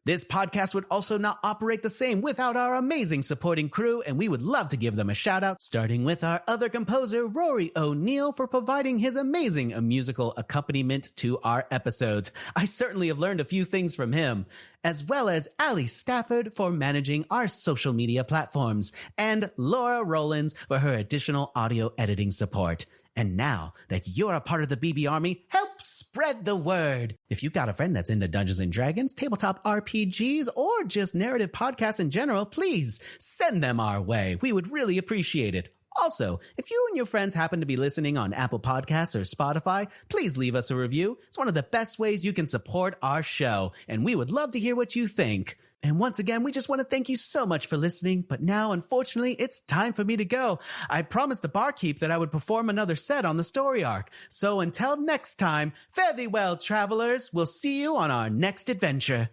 This podcast would also not operate the same without our amazing supporting crew, and we would love to give them a shout out, starting with our other composer, Rory O'Neill, for providing his amazing musical accompaniment to our episodes. I certainly have learned a few things from him, as well as Ali Stafford for managing our social media platforms, and Laura Rollins for her additional audio editing support. And now that you're a part of the BB Army, help spread the word. If you've got a friend that's into Dungeons and Dragons, tabletop RPGs, or just narrative podcasts in general, please send them our way. We would really appreciate it. Also, if you and your friends happen to be listening on Apple Podcasts or Spotify, please leave us a review. It's one of the best ways you can support our show, and we would love to hear what you think. And once again, we just want to thank you so much for listening, but now, unfortunately, it's time for me to go. I promised the barkeep that I would perform another set on the story arc. So until next time, fare thee well, travelers. We'll see you on our next adventure.